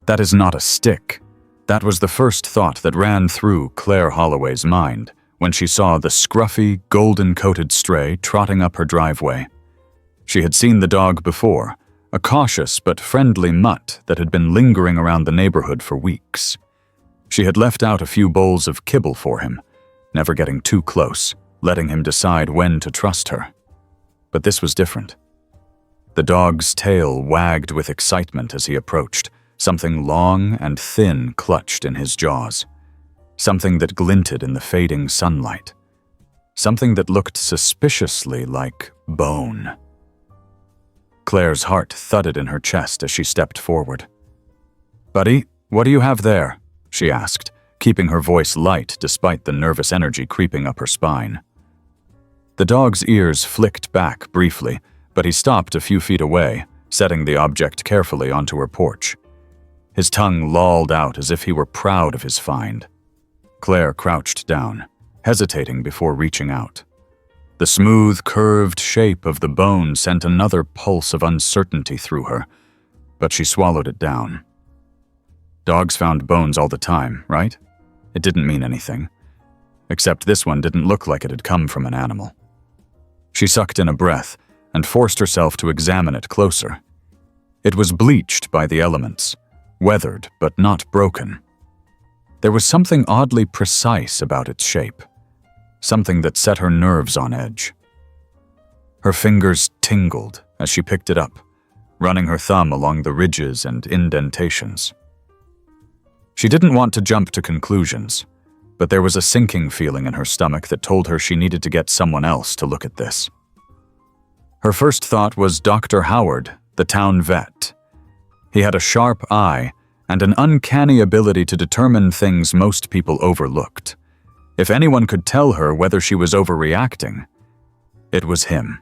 That is not a stick. That was the first thought that ran through Claire Holloway's mind when she saw the scruffy, golden-coated stray trotting up her driveway. She had seen the dog before, a cautious but friendly mutt that had been lingering around the neighborhood for weeks. She had left out a few bowls of kibble for him, never getting too close, letting him decide when to trust her. But this was different. The dog's tail wagged with excitement as he approached, something long and thin clutched in his jaws, something that glinted in the fading sunlight, something that looked suspiciously like bone. Claire's heart thudded in her chest as she stepped forward. "Buddy, what do you have there?" she asked, keeping her voice light despite the nervous energy creeping up her spine. The dog's ears flicked back briefly, but he stopped a few feet away, setting the object carefully onto her porch. His tongue lolled out as if he were proud of his find. Claire crouched down, hesitating before reaching out. The smooth, curved shape of the bone sent another pulse of uncertainty through her, but she swallowed it down. Dogs found bones all the time, right? It didn't mean anything. Except this one didn't look like it had come from an animal. She sucked in a breath and forced herself to examine it closer. It was bleached by the elements, weathered but not broken. There was something oddly precise about its shape, something that set her nerves on edge. Her fingers tingled as she picked it up, running her thumb along the ridges and indentations. She didn't want to jump to conclusions, but there was a sinking feeling in her stomach that told her she needed to get someone else to look at this. Her first thought was Dr. Howard, the town vet. He had a sharp eye and an uncanny ability to determine things most people overlooked. If anyone could tell her whether she was overreacting, it was him.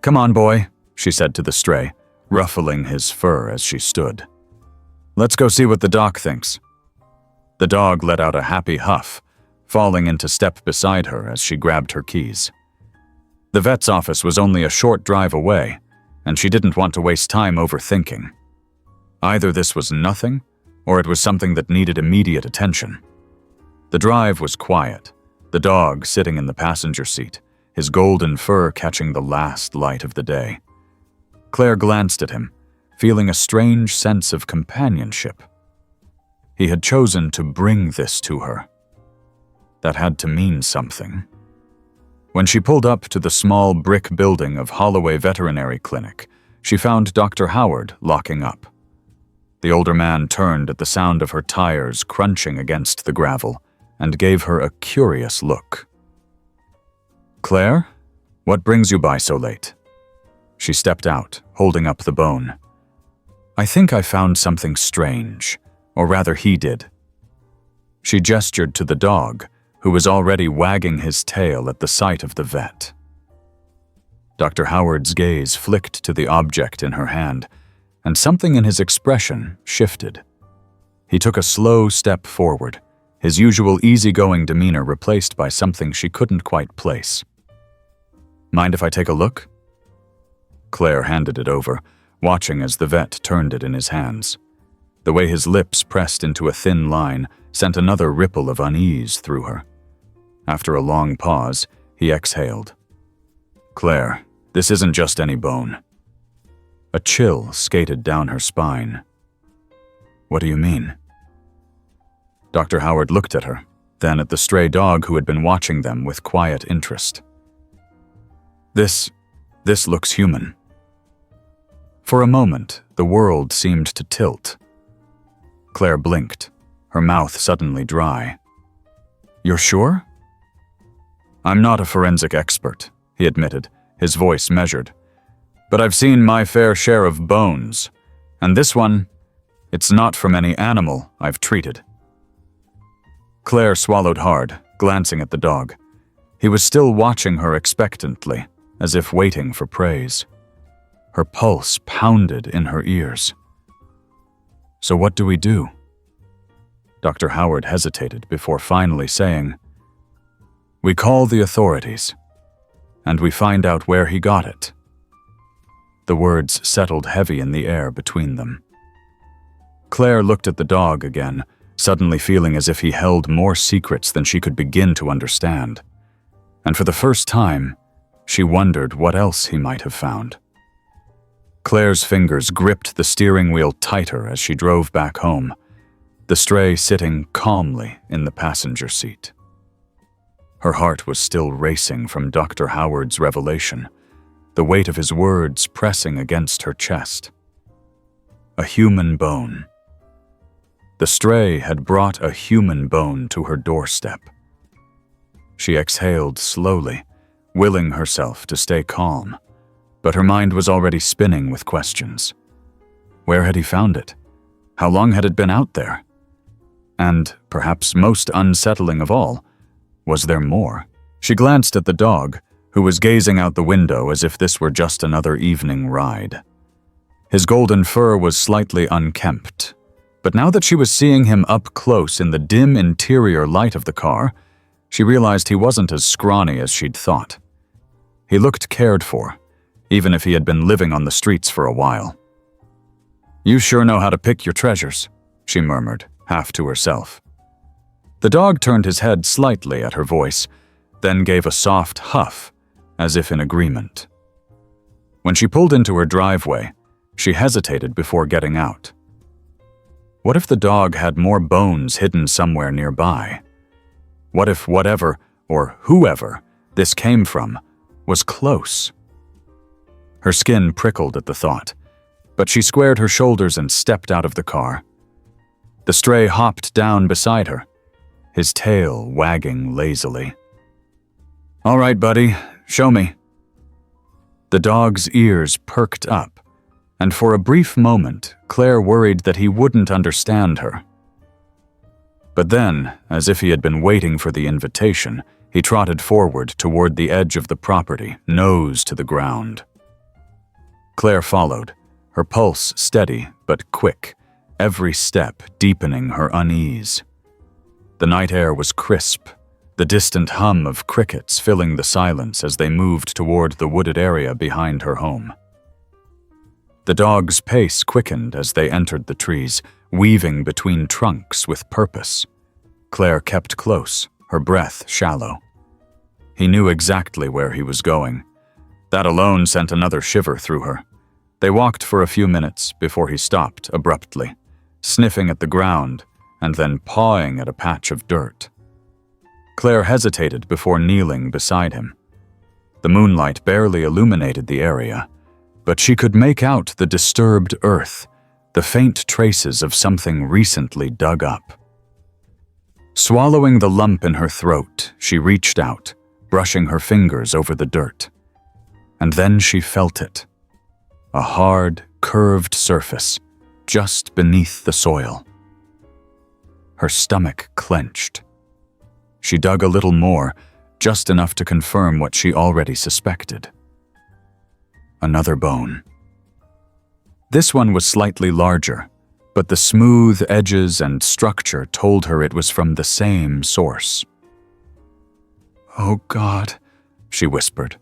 "Come on, boy," she said to the stray, ruffling his fur as she stood. "Let's go see what the doc thinks." The dog let out a happy huff, falling into step beside her as she grabbed her keys. The vet's office was only a short drive away, and she didn't want to waste time overthinking. Either this was nothing, or it was something that needed immediate attention. The drive was quiet, the dog sitting in the passenger seat, his golden fur catching the last light of the day. Claire glanced at him, feeling a strange sense of companionship. He had chosen to bring this to her. That had to mean something. When she pulled up to the small brick building of Holloway Veterinary Clinic, she found Dr. Howard locking up. The older man turned at the sound of her tires crunching against the gravel and gave her a curious look. "Claire, what brings you by so late?" She stepped out, holding up the bone. "I think I found something strange, or rather he did." She gestured to the dog, who was already wagging his tail at the sight of the vet. Dr. Howard's gaze flicked to the object in her hand, and something in his expression shifted. He took a slow step forward, his usual easygoing demeanor replaced by something she couldn't quite place. "Mind if I take a look?" Claire handed it over, watching as the vet turned it in his hands. The way his lips pressed into a thin line sent another ripple of unease through her. After a long pause, he exhaled. "Claire, this isn't just any bone." A chill skated down her spine. "What do you mean?" Dr. Howard looked at her, then at the stray dog who had been watching them with quiet interest. This looks human." For a moment, the world seemed to tilt. Claire blinked, her mouth suddenly dry. "You're sure?" "I'm not a forensic expert," he admitted, his voice measured. "But I've seen my fair share of bones, and this one, it's not from any animal I've treated." Claire swallowed hard, glancing at the dog. He was still watching her expectantly, as if waiting for praise. Her pulse pounded in her ears. "So what do we do?" Dr. Howard hesitated before finally saying, "We call the authorities, and we find out where he got it." The words settled heavy in the air between them. Claire looked at the dog again, suddenly feeling as if he held more secrets than she could begin to understand. And for the first time, she wondered what else he might have found. Claire's fingers gripped the steering wheel tighter as she drove back home, the stray sitting calmly in the passenger seat. Her heart was still racing from Dr. Howard's revelation, the weight of his words pressing against her chest. A human bone. The stray had brought a human bone to her doorstep. She exhaled slowly, willing herself to stay calm, but her mind was already spinning with questions. Where had he found it? How long had it been out there? And, perhaps most unsettling of all, was there more? She glanced at the dog, who was gazing out the window as if this were just another evening ride. His golden fur was slightly unkempt, but now that she was seeing him up close in the dim interior light of the car, she realized he wasn't as scrawny as she'd thought. He looked cared for, even if he had been living on the streets for a while. "You sure know how to pick your treasures," she murmured, half to herself. The dog turned his head slightly at her voice, then gave a soft huff, as if in agreement. When she pulled into her driveway, she hesitated before getting out. What if the dog had more bones hidden somewhere nearby? What if whatever, or whoever, this came from was close? Her skin prickled at the thought, but she squared her shoulders and stepped out of the car. The stray hopped down beside her, his tail wagging lazily. "All right, buddy, show me." The dog's ears perked up, and for a brief moment, Claire worried that he wouldn't understand her. But then, as if he had been waiting for the invitation, he trotted forward toward the edge of the property, nose to the ground. Claire followed, her pulse steady but quick, every step deepening her unease. The night air was crisp, the distant hum of crickets filling the silence as they moved toward the wooded area behind her home. The dog's pace quickened as they entered the trees, weaving between trunks with purpose. Claire kept close, her breath shallow. He knew exactly where he was going. That alone sent another shiver through her. They walked for a few minutes before he stopped abruptly, sniffing at the ground and then pawing at a patch of dirt. Claire hesitated before kneeling beside him. The moonlight barely illuminated the area, but she could make out the disturbed earth, the faint traces of something recently dug up. Swallowing the lump in her throat, she reached out, brushing her fingers over the dirt. And then she felt it. A hard, curved surface, just beneath the soil. Her stomach clenched. She dug a little more, just enough to confirm what she already suspected. Another bone. This one was slightly larger, but the smooth edges and structure told her it was from the same source. "Oh God," she whispered.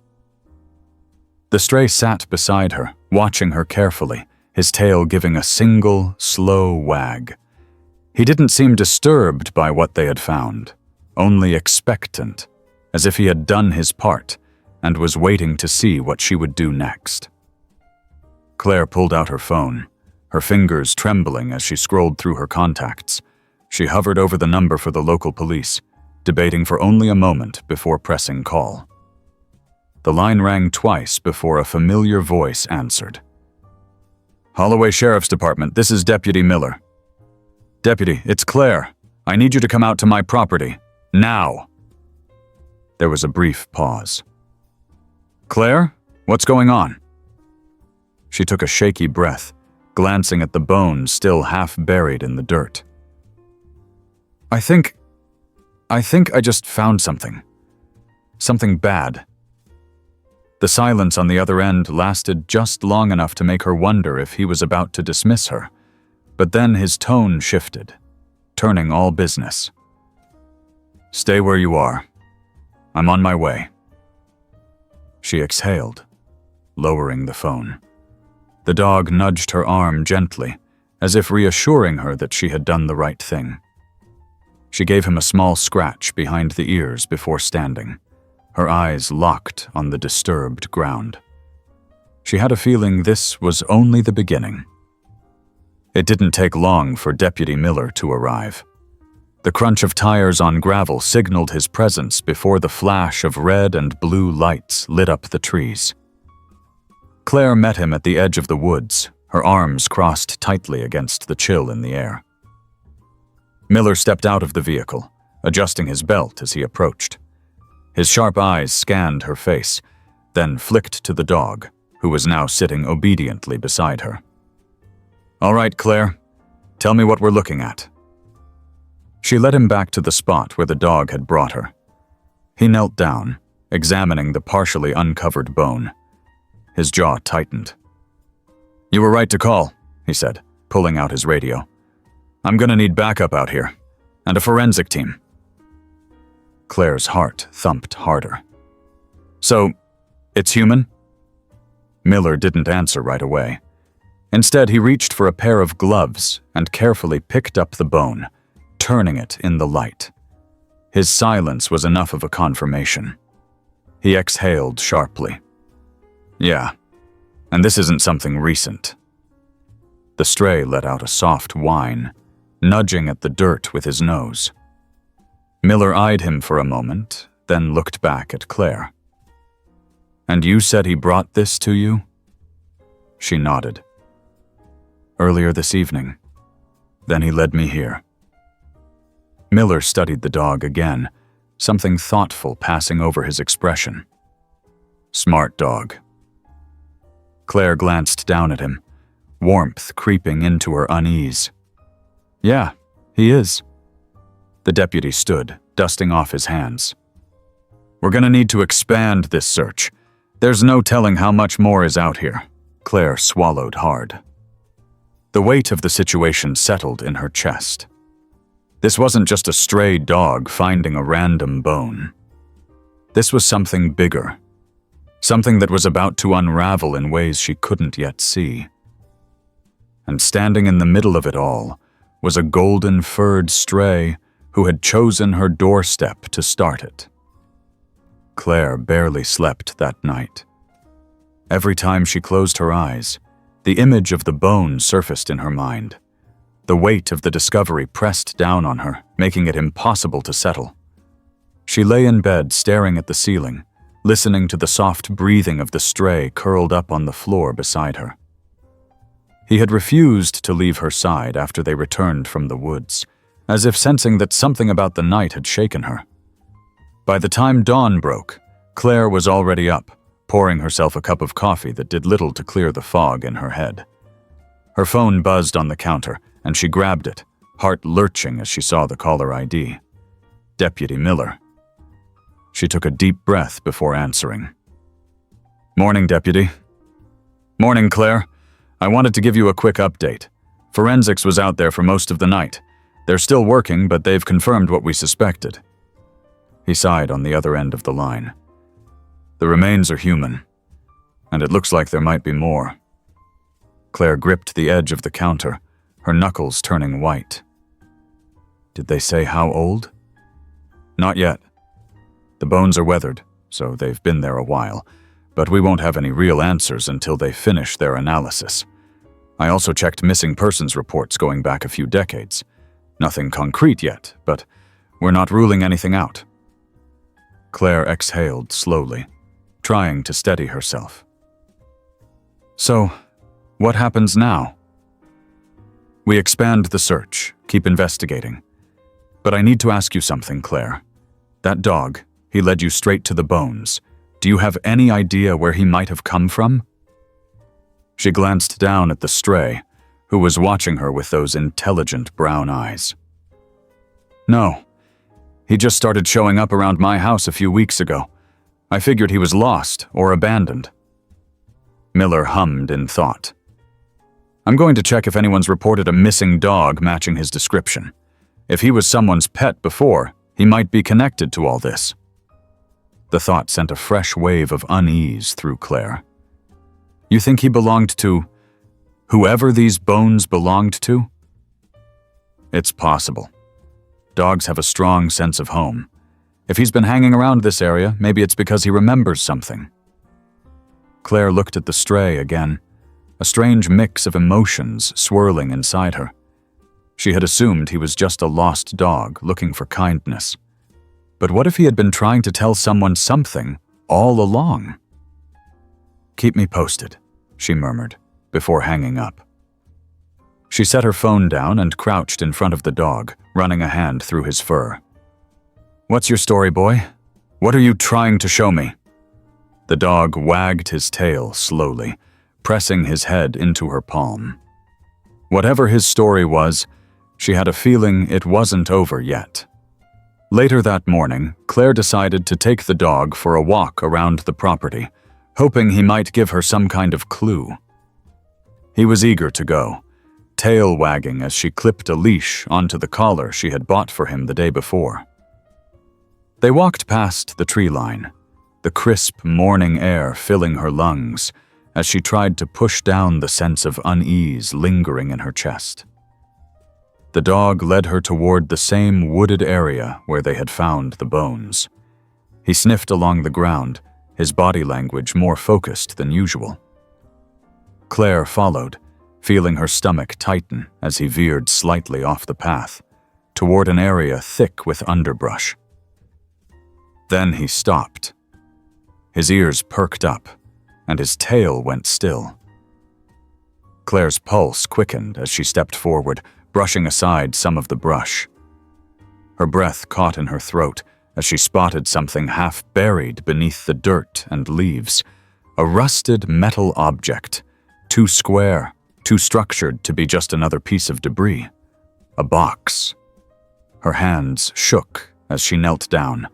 The stray sat beside her, watching her carefully, his tail giving a single, slow wag. He didn't seem disturbed by what they had found, only expectant, as if he had done his part and was waiting to see what she would do next. Claire pulled out her phone, her fingers trembling as she scrolled through her contacts. She hovered over the number for the local police, debating for only a moment before pressing call. The line rang twice before a familiar voice answered. "Holloway Sheriff's Department, this is Deputy Miller." "Deputy, it's Claire. I need you to come out to my property. Now." There was a brief pause. "Claire, what's going on?" She took a shaky breath, glancing at the bone still half buried in the dirt. I think I just found something. Something bad." The silence on the other end lasted just long enough to make her wonder if he was about to dismiss her, but then his tone shifted, turning all business. "Stay where you are. I'm on my way." She exhaled, lowering the phone. The dog nudged her arm gently, as if reassuring her that she had done the right thing. She gave him a small scratch behind the ears before standing, her eyes locked on the disturbed ground. She had a feeling this was only the beginning. It didn't take long for Deputy Miller to arrive. The crunch of tires on gravel signaled his presence before the flash of red and blue lights lit up the trees. Claire met him at the edge of the woods, her arms crossed tightly against the chill in the air. Miller stepped out of the vehicle, adjusting his belt as he approached. His sharp eyes scanned her face, then flicked to the dog, who was now sitting obediently beside her. "All right, Claire, tell me what we're looking at." She led him back to the spot where the dog had brought her. He knelt down, examining the partially uncovered bone. His jaw tightened. "You were right to call," he said, pulling out his radio. "I'm gonna need backup out here, and a forensic team." Claire's heart thumped harder. "So, it's human?" Miller didn't answer right away. Instead, he reached for a pair of gloves and carefully picked up the bone, turning it in the light. His silence was enough of a confirmation. He exhaled sharply. "Yeah, and this isn't something recent." The stray let out a soft whine, nudging at the dirt with his nose. Miller eyed him for a moment, then looked back at Claire. "And you said he brought this to you?" She nodded. "Earlier this evening. Then he led me here." Miller studied the dog again, something thoughtful passing over his expression. "Smart dog." Claire glanced down at him, warmth creeping into her unease. "Yeah, he is." The deputy stood, dusting off his hands. "We're gonna need to expand this search. There's no telling how much more is out here." Claire swallowed hard. The weight of the situation settled in her chest. This wasn't just a stray dog finding a random bone. This was something bigger, something that was about to unravel in ways she couldn't yet see. And standing in the middle of it all was a golden-furred stray who had chosen her doorstep to start it. Claire barely slept that night. Every time she closed her eyes, the image of the bone surfaced in her mind. The weight of the discovery pressed down on her, making it impossible to settle. She lay in bed staring at the ceiling, listening to the soft breathing of the stray curled up on the floor beside her. He had refused to leave her side after they returned from the woods, as if sensing that something about the night had shaken her. By the time dawn broke, Claire was already up, pouring herself a cup of coffee that did little to clear the fog in her head. Her phone buzzed on the counter, and she grabbed it, heart lurching as she saw the caller ID. Deputy Miller. She took a deep breath before answering. "Morning, Deputy." "Morning, Claire. I wanted to give you a quick update. Forensics was out there for most of the night. They're still working, but they've confirmed what we suspected." He sighed on the other end of the line. "The remains are human, and it looks like there might be more." Claire gripped the edge of the counter, her knuckles turning white. "Did they say how old?" "Not yet. The bones are weathered, so they've been there a while, but we won't have any real answers until they finish their analysis. I also checked missing persons reports going back a few decades. Nothing concrete yet, but we're not ruling anything out." Claire exhaled slowly, trying to steady herself. "So, what happens now?" "We expand the search, keep investigating. But I need to ask you something, Claire. That dog, he led you straight to the bones. Do you have any idea where he might have come from?" She glanced down at the stray, who was watching her with those intelligent brown eyes. "No. He just started showing up around my house a few weeks ago. I figured he was lost or abandoned." Miller hummed in thought. "I'm going to check if anyone's reported a missing dog matching his description. If he was someone's pet before, he might be connected to all this." The thought sent a fresh wave of unease through Claire. "You think he belonged to Whoever these bones belonged to? It's possible. Dogs have a strong sense of home. If he's been hanging around this area, maybe it's because he remembers something. Claire looked at the stray again, a strange mix of emotions swirling inside her. She had assumed he was just a lost dog looking for kindness. But what if he had been trying to tell someone something all along? "Keep me posted," she murmured, before hanging up. She set her phone down and crouched in front of the dog, running a hand through his fur. "What's your story, boy? What are you trying to show me?" The dog wagged his tail slowly, pressing his head into her palm. Whatever his story was, she had a feeling it wasn't over yet. Later that morning, Claire decided to take the dog for a walk around the property, hoping he might give her some kind of clue. He was eager to go, tail wagging as she clipped a leash onto the collar she had bought for him the day before. They walked past the tree line, the crisp morning air filling her lungs as she tried to push down the sense of unease lingering in her chest. The dog led her toward the same wooded area where they had found the bones. He sniffed along the ground, his body language more focused than usual. Claire followed, feeling her stomach tighten as he veered slightly off the path, toward an area thick with underbrush. Then he stopped. His ears perked up, and his tail went still. Claire's pulse quickened as she stepped forward, brushing aside some of the brush. Her breath caught in her throat as she spotted something half buried beneath the dirt and leaves, a rusted metal object, too square, too structured to be just another piece of debris. A box. Her hands shook as she knelt down,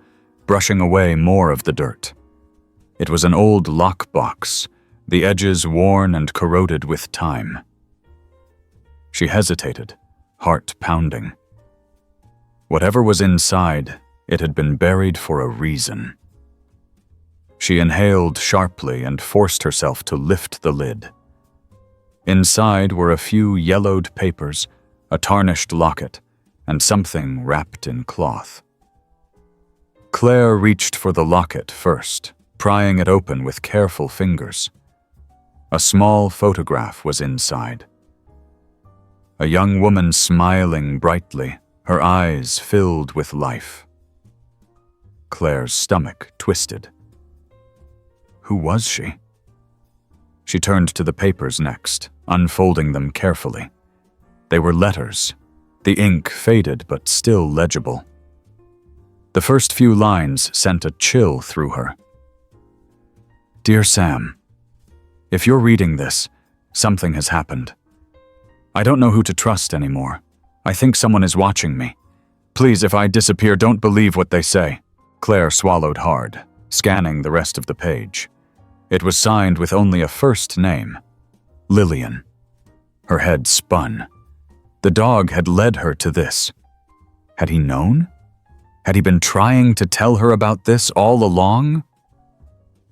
brushing away more of the dirt. It was an old lockbox, the edges worn and corroded with time. She hesitated, heart pounding. Whatever was inside, it had been buried for a reason. She inhaled sharply and forced herself to lift the lid. Inside were a few yellowed papers, a tarnished locket, and something wrapped in cloth. Claire reached for the locket first, prying it open with careful fingers. A small photograph was inside. A young woman smiling brightly, her eyes filled with life. Claire's stomach twisted. Who was she? She turned to the papers next, unfolding them carefully. They were letters, the ink faded but still legible. The first few lines sent a chill through her. "Dear Sam, if you're reading this, something has happened. I don't know who to trust anymore. I think someone is watching me. Please, if I disappear, don't believe what they say." Claire swallowed hard, scanning the rest of the page. It was signed with only a first name, Lillian. Her head spun. The dog had led her to this. Had he known? Had he been trying to tell her about this all along?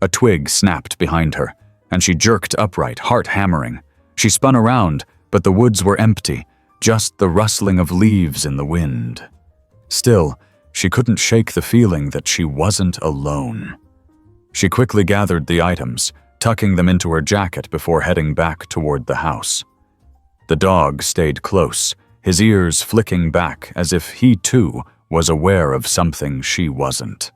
A twig snapped behind her, and she jerked upright, heart hammering. She spun around, but the woods were empty, just the rustling of leaves in the wind. Still, she couldn't shake the feeling that she wasn't alone. She quickly gathered the items, tucking them into her jacket before heading back toward the house. The dog stayed close, his ears flicking back as if he too was aware of something she wasn't.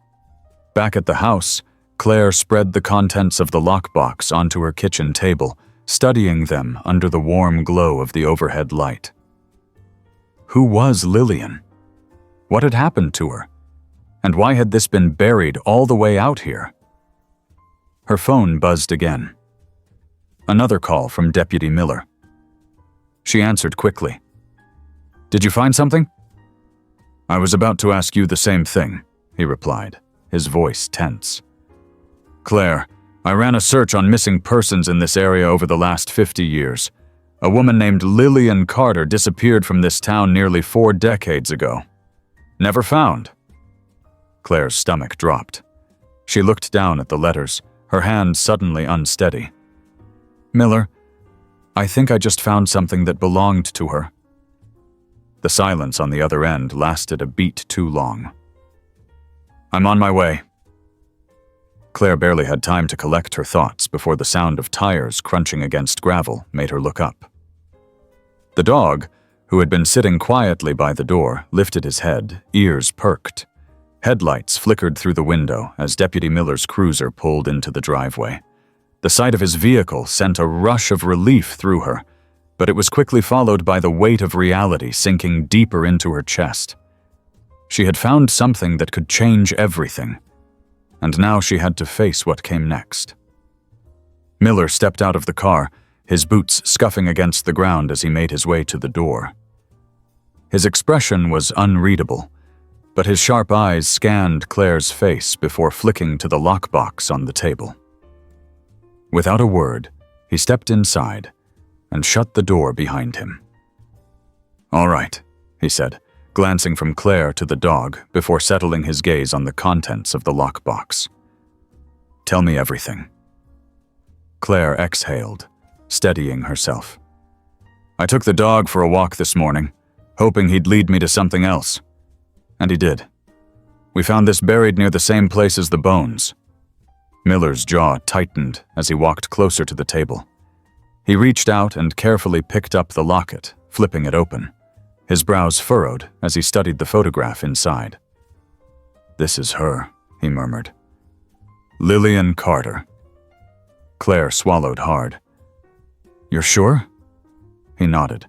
Back at the house, Claire spread the contents of the lockbox onto her kitchen table, studying them under the warm glow of the overhead light. Who was Lillian? What had happened to her? And why had this been buried all the way out here? Her phone buzzed again. Another call from Deputy Miller. She answered quickly. "Did you find something?" "I was about to ask you the same thing," he replied, his voice tense. "Claire, I ran a search on missing persons in this area over the last 50 years. A woman named Lillian Carter disappeared from this town nearly 4 decades ago. Never found." Claire's stomach dropped. She looked down at the letters, her hand suddenly unsteady. "Miller, I think I just found something that belonged to her." The silence on the other end lasted a beat too long. "I'm on my way." Claire barely had time to collect her thoughts before the sound of tires crunching against gravel made her look up. The dog, who had been sitting quietly by the door, lifted his head, ears perked. Headlights flickered through the window as Deputy Miller's cruiser pulled into the driveway. The sight of his vehicle sent a rush of relief through her, but it was quickly followed by the weight of reality sinking deeper into her chest. She had found something that could change everything, and now she had to face what came next. Miller stepped out of the car, his boots scuffing against the ground as he made his way to the door. His expression was unreadable, but his sharp eyes scanned Claire's face before flicking to the lockbox on the table. Without a word, he stepped inside and shut the door behind him. "All right," he said, glancing from Claire to the dog before settling his gaze on the contents of the lockbox. "Tell me everything." Claire exhaled, steadying herself. "I took the dog for a walk this morning, hoping he'd lead me to something else. And he did. We found this buried near the same place as the bones." Miller's jaw tightened as he walked closer to the table. He reached out and carefully picked up the locket, flipping it open. His brows furrowed as he studied the photograph inside. "This is her," he murmured. "Lillian Carter." Claire swallowed hard. "You're sure?" He nodded.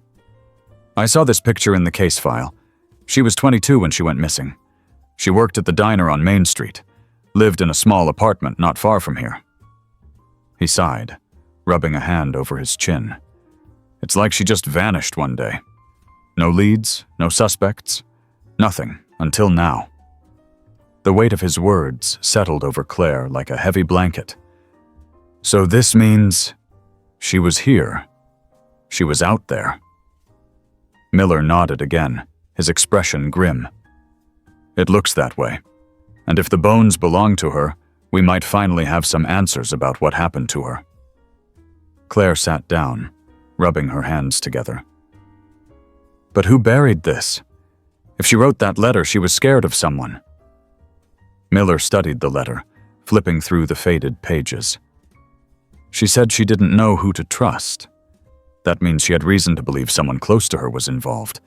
"I saw this picture in the case file. She was 22 when she went missing. She worked at the diner on Main Street, lived in a small apartment not far from here." He sighed, rubbing a hand over his chin. "It's like she just vanished one day. No leads, no suspects, nothing until now." The weight of his words settled over Claire like a heavy blanket. "So this means she was here. She was out there." Miller nodded again, his expression grim. "It looks that way. And if the bones belong to her, we might finally have some answers about what happened to her." Claire sat down, rubbing her hands together. "But who buried this? If she wrote that letter, she was scared of someone." Miller studied the letter, flipping through the faded pages. "She said she didn't know who to trust. That means she had reason to believe someone close to her was involved.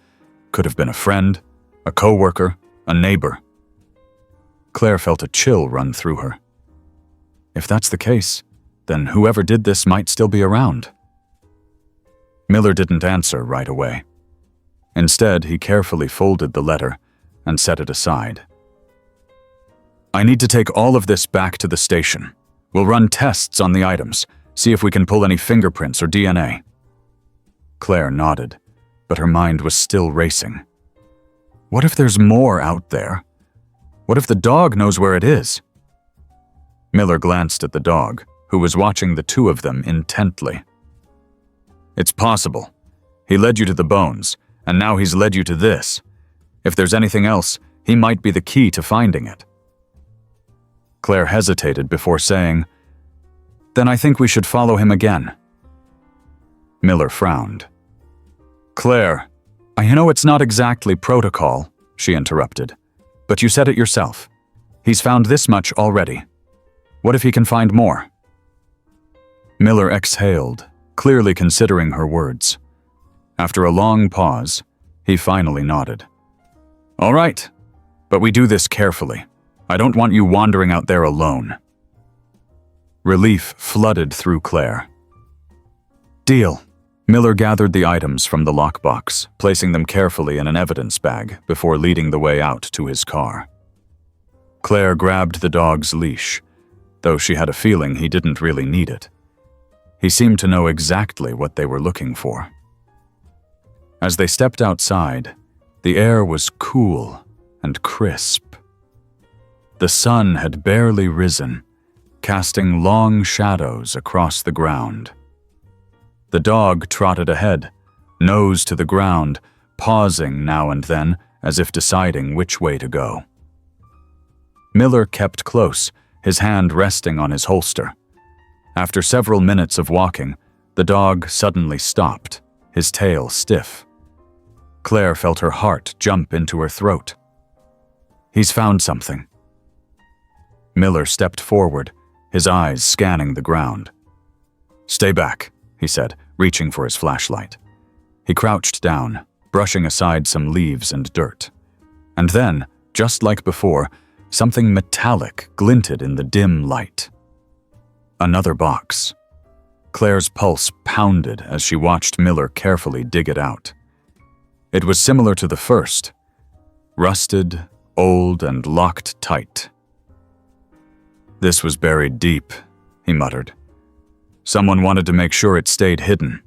Could have been a friend, a coworker, a neighbor." Claire felt a chill run through her. If that's the case, then whoever did this might still be around. Miller didn't answer right away. Instead, he carefully folded the letter and set it aside. "I need to take all of this back to the station. We'll run tests on the items, see if we can pull any fingerprints or DNA." Claire nodded, but her mind was still racing. What if there's more out there? What if the dog knows where it is? Miller glanced at the dog, who was watching the two of them intently. "It's possible. He led you to the bones, and now he's led you to this. If there's anything else, he might be the key to finding it." Claire hesitated before saying, "Then I think we should follow him again." Miller frowned. "Claire, I know it's not exactly protocol," she interrupted, "but you said it yourself. He's found this much already. What if he can find more?" Miller exhaled, clearly considering her words. After a long pause, he finally nodded. "All right, but we do this carefully. I don't want you wandering out there alone." Relief flooded through Claire. "Deal." Miller gathered the items from the lockbox, placing them carefully in an evidence bag before leading the way out to his car. Claire grabbed the dog's leash, though she had a feeling he didn't really need it. He seemed to know exactly what they were looking for. As they stepped outside, the air was cool and crisp. The sun had barely risen, casting long shadows across the ground. The dog trotted ahead, nose to the ground, pausing now and then as if deciding which way to go. Miller kept close, his hand resting on his holster. After several minutes of walking, The dog suddenly stopped, his tail stiff. Claire felt her heart jump into her throat. He's found something. Miller stepped forward, his eyes scanning the ground. Stay back, he said, reaching for his flashlight. He crouched down, brushing aside some leaves and dirt. And then, just like before, something metallic glinted in the dim light. Another box. Claire's pulse pounded as she watched Miller carefully dig it out. It was similar to the first, rusted, old, and locked tight. This was buried deep, he muttered. Someone wanted to make sure it stayed hidden.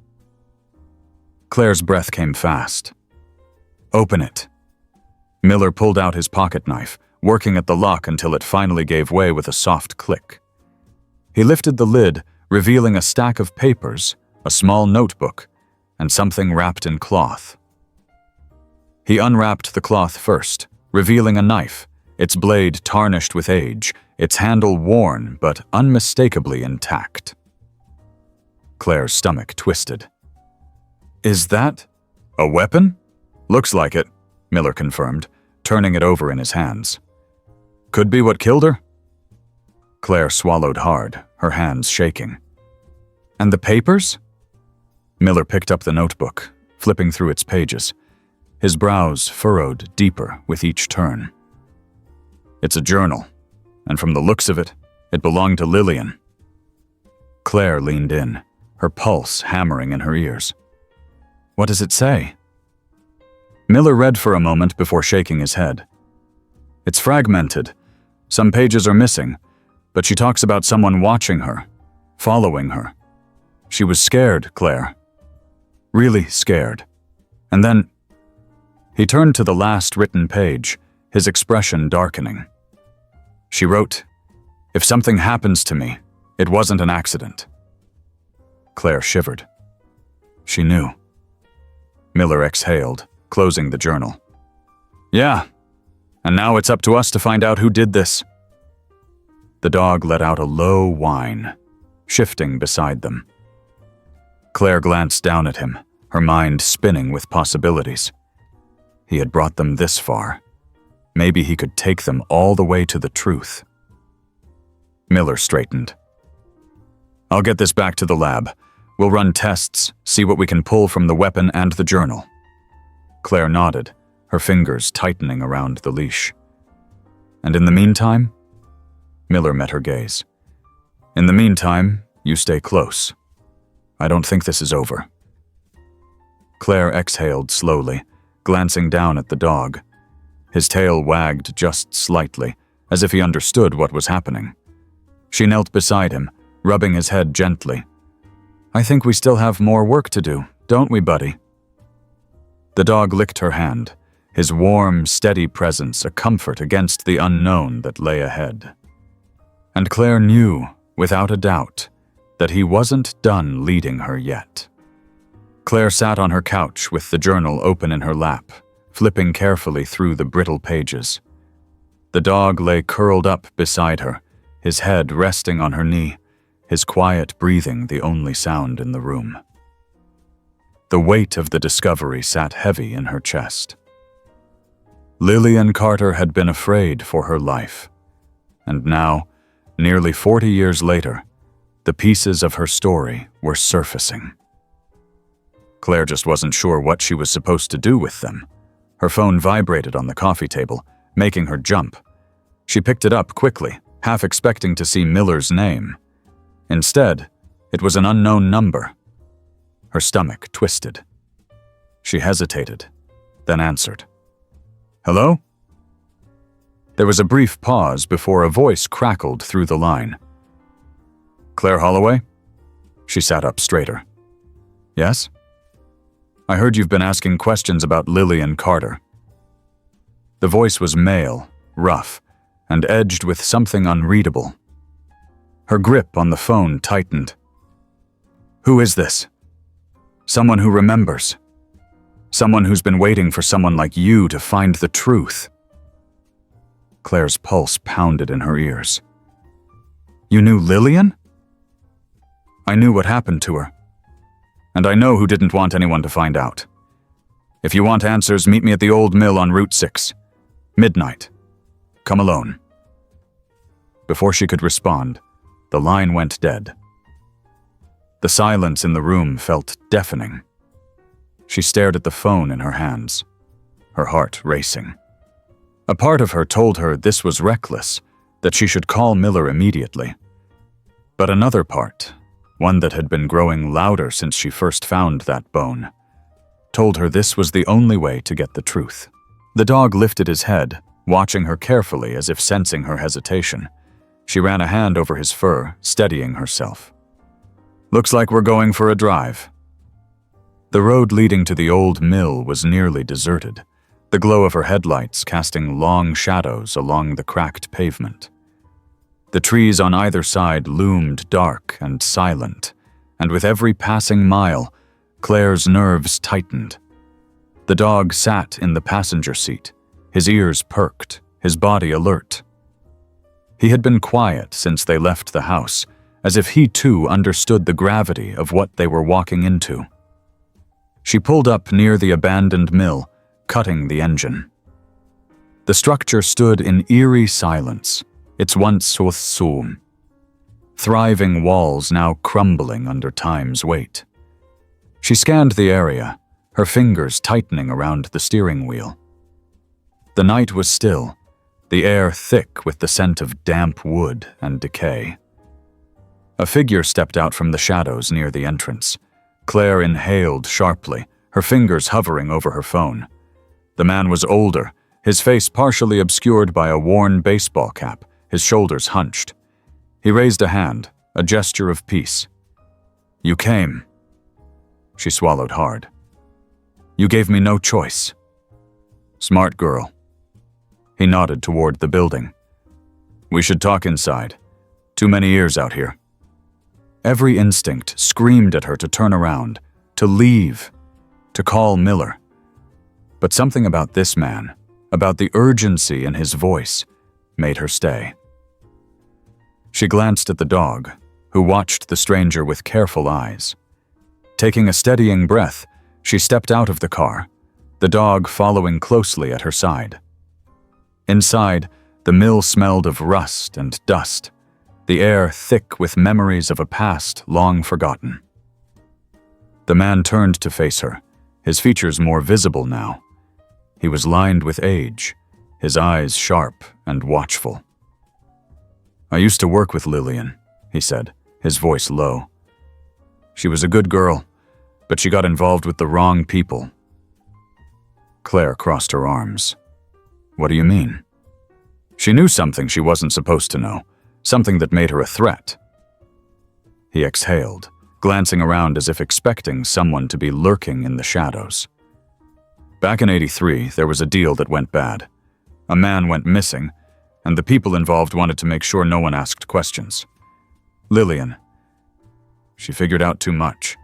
Claire's breath came fast. Open it. Miller pulled out his pocket knife, working at the lock until it finally gave way with a soft click. He lifted the lid, revealing a stack of papers, a small notebook, and something wrapped in cloth. He unwrapped the cloth first, revealing a knife, its blade tarnished with age, its handle worn but unmistakably intact. Claire's stomach twisted. Is that a weapon? Looks like it, Miller confirmed, turning it over in his hands. Could be what killed her? Claire swallowed hard, her hands shaking. And the papers? Miller picked up the notebook, flipping through its pages. His brows furrowed deeper with each turn. It's a journal, and from the looks of it, it belonged to Lillian. Claire leaned in, her pulse hammering in her ears. What does it say? Miller read for a moment before shaking his head. It's fragmented. Some pages are missing, but she talks about someone watching her, following her. She was scared, Claire. Really scared. And then he turned to the last written page, his expression darkening. She wrote, "If something happens to me, it wasn't an accident." Claire shivered. She knew. Miller exhaled, closing the journal. Yeah, and now it's up to us to find out who did this. The dog let out a low whine, shifting beside them. Claire glanced down at him, her mind spinning with possibilities. He had brought them this far. Maybe he could take them all the way to the truth. Miller straightened. I'll get this back to the lab. We'll run tests, see what we can pull from the weapon and the journal. Claire nodded, her fingers tightening around the leash. And in the meantime? Miller met her gaze. In the meantime, you stay close. I don't think this is over. Claire exhaled slowly, glancing down at the dog. His tail wagged just slightly, as if he understood what was happening. She knelt beside him, rubbing his head gently. I think we still have more work to do, don't we, buddy? The dog licked her hand, his warm, steady presence a comfort against the unknown that lay ahead. And Claire knew, without a doubt, that he wasn't done leading her yet. Claire sat on her couch with the journal open in her lap, flipping carefully through the brittle pages. The dog lay curled up beside her, his head resting on her knee, his quiet breathing the only sound in the room. The weight of the discovery sat heavy in her chest. Lillian Carter had been afraid for her life, and now, nearly 40 years later, the pieces of her story were surfacing. Claire just wasn't sure what she was supposed to do with them. Her phone vibrated on the coffee table, making her jump. She picked it up quickly, half expecting to see Miller's name. Instead, it was an unknown number. Her stomach twisted. She hesitated, then answered. Hello? There was a brief pause before a voice crackled through the line. Claire Holloway? She sat up straighter. Yes? I heard you've been asking questions about Lillian Carter. The voice was male, rough, and edged with something unreadable. Her grip on the phone tightened. Who is this? Someone who remembers. Someone who's been waiting for someone like you to find the truth. Claire's pulse pounded in her ears. You knew Lillian? I knew what happened to her. And I know who didn't want anyone to find out. If you want answers, meet me at the old mill on Route 6. Midnight. Come alone." Before she could respond, the line went dead. The silence in the room felt deafening. She stared at the phone in her hands, her heart racing. A part of her told her this was reckless, that she should call Miller immediately. But another part, one that had been growing louder since she first found that bone, told her this was the only way to get the truth. The dog lifted his head, watching her carefully as if sensing her hesitation. She ran a hand over his fur, steadying herself. "Looks like we're going for a drive." The road leading to the old mill was nearly deserted, the glow of her headlights casting long shadows along the cracked pavement. The trees on either side loomed dark and silent, and with every passing mile, Claire's nerves tightened. The dog sat in the passenger seat, his ears perked, his body alert. He had been quiet since they left the house, as if he too understood the gravity of what they were walking into. She pulled up near the abandoned mill, cutting the engine. The structure stood in eerie silence, its once Sothsum, thriving walls now crumbling under time's weight. She scanned the area, her fingers tightening around the steering wheel. The night was still, the air thick with the scent of damp wood and decay. A figure stepped out from the shadows near the entrance. Claire inhaled sharply, her fingers hovering over her phone. The man was older, his face partially obscured by a worn baseball cap, his shoulders hunched. He raised a hand, a gesture of peace. "You came." She swallowed hard. "You gave me no choice." "Smart girl." He nodded toward the building. "We should talk inside. Too many ears out here." Every instinct screamed at her to turn around, to leave, to call Miller. But something about this man, about the urgency in his voice, made her stay. She glanced at the dog, who watched the stranger with careful eyes. Taking a steadying breath, she stepped out of the car, the dog following closely at her side. Inside, the mill smelled of rust and dust, the air thick with memories of a past long forgotten. The man turned to face her, his features more visible now. He was lined with age, his eyes sharp and watchful. "I used to work with Lillian," he said, his voice low. "She was a good girl, but she got involved with the wrong people." Claire crossed her arms. "What do you mean?" She knew something she wasn't supposed to know, something that made her a threat. He exhaled, glancing around as if expecting someone to be lurking in the shadows. Back in '83, there was a deal that went bad. A man went missing, and the people involved wanted to make sure no one asked questions. Lillian. She figured out too much.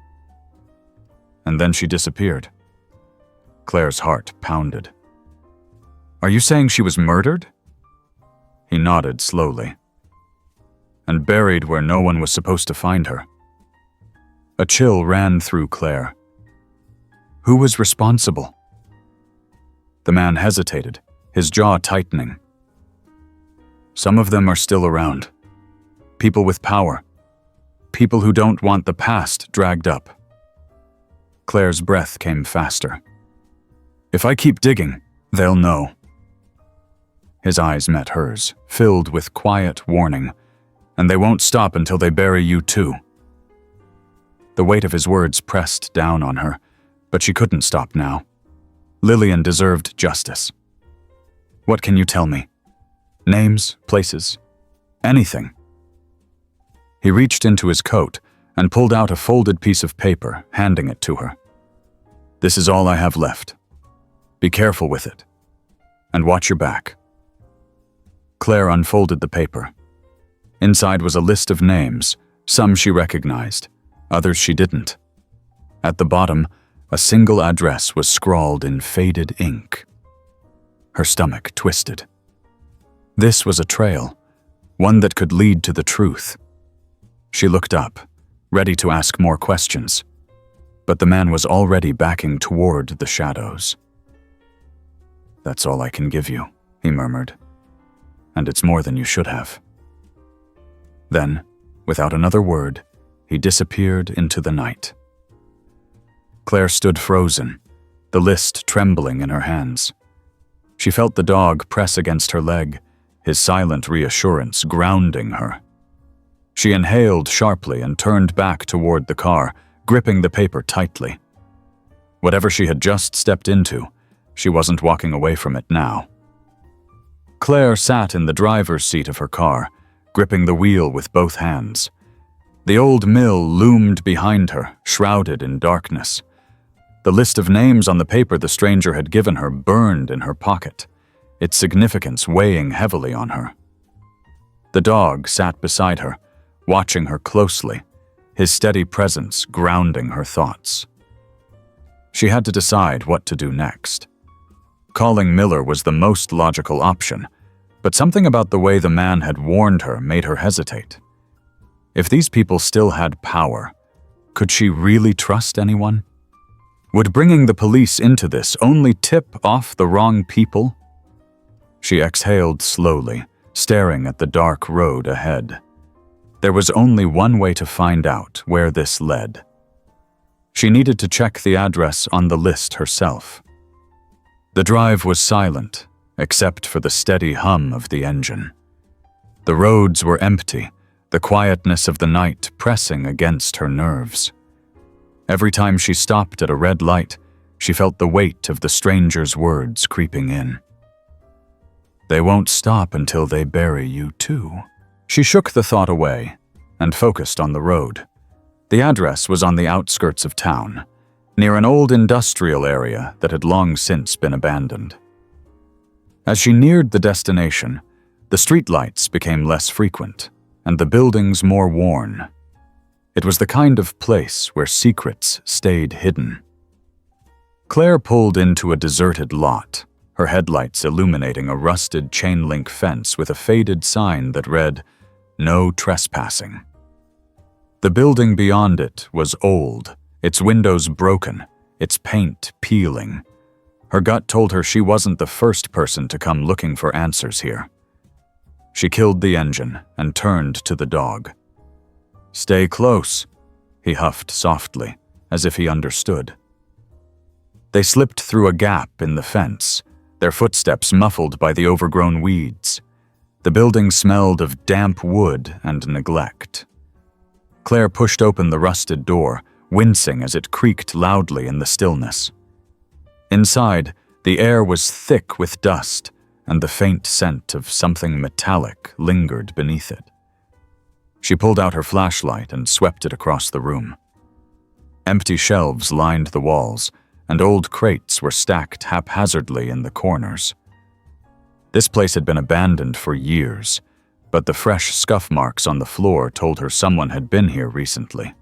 And then she disappeared. Claire's heart pounded. "Are you saying she was murdered?" He nodded slowly. "And buried where no one was supposed to find her." A chill ran through Claire. Who was responsible? The man hesitated, his jaw tightening. "Some of them are still around. People with power. People who don't want the past dragged up." Claire's breath came faster. "If I keep digging, they'll know." His eyes met hers, filled with quiet warning. "And they won't stop until they bury you too." The weight of his words pressed down on her, but she couldn't stop now. Lillian deserved justice. "What can you tell me? Names, places, anything?" He reached into his coat and pulled out a folded piece of paper, handing it to her. "This is all I have left. Be careful with it. And watch your back." Claire unfolded the paper. Inside was a list of names, some she recognized, others she didn't. At the bottom, a single address was scrawled in faded ink. Her stomach twisted. This was a trail, one that could lead to the truth. She looked up, ready to ask more questions. but the man was already backing toward the shadows. "That's all I can give you," he murmured. "And it's more than you should have." Then, without another word, he disappeared into the night. Claire stood frozen, the list trembling in her hands. She felt the dog press against her leg, his silent reassurance grounding her. She inhaled sharply and turned back toward the car, gripping the paper tightly. Whatever she had just stepped into, she wasn't walking away from it now. Claire sat in the driver's seat of her car, gripping the wheel with both hands. The old mill loomed behind her, shrouded in darkness. The list of names on the paper the stranger had given her burned in her pocket, its significance weighing heavily on her. The dog sat beside her, watching her closely, his steady presence grounding her thoughts. She had to decide what to do next. Calling Miller was the most logical option, but something about the way the man had warned her made her hesitate. If these people still had power, could she really trust anyone? Would bringing the police into this only tip off the wrong people? She exhaled slowly, staring at the dark road ahead. There was only one way to find out where this led. She needed to check the address on the list herself. The drive was silent, except for the steady hum of the engine. The roads were empty, the quietness of the night pressing against her nerves. Every time she stopped at a red light, she felt the weight of the stranger's words creeping in. "They won't stop until they bury you too." She shook the thought away and focused on the road. The address was on the outskirts of town, near an old industrial area that had long since been abandoned. As she neared the destination, the streetlights became less frequent and the buildings more worn. It was the kind of place where secrets stayed hidden. Claire pulled into a deserted lot, her headlights illuminating a rusted chain-link fence with a faded sign that read, "No trespassing." The building beyond it was old, its windows broken, its paint peeling. Her gut told her she wasn't the first person to come looking for answers here. She killed the engine and turned to the dog. "Stay close," he huffed softly, as if he understood. They slipped through a gap in the fence, their footsteps muffled by the overgrown weeds. The building smelled of damp wood and neglect. Claire pushed open the rusted door, wincing as it creaked loudly in the stillness. Inside, the air was thick with dust, and the faint scent of something metallic lingered beneath it. She pulled out her flashlight and swept it across the room. Empty shelves lined the walls, and old crates were stacked haphazardly in the corners. This place had been abandoned for years, but the fresh scuff marks on the floor told her someone had been here recently.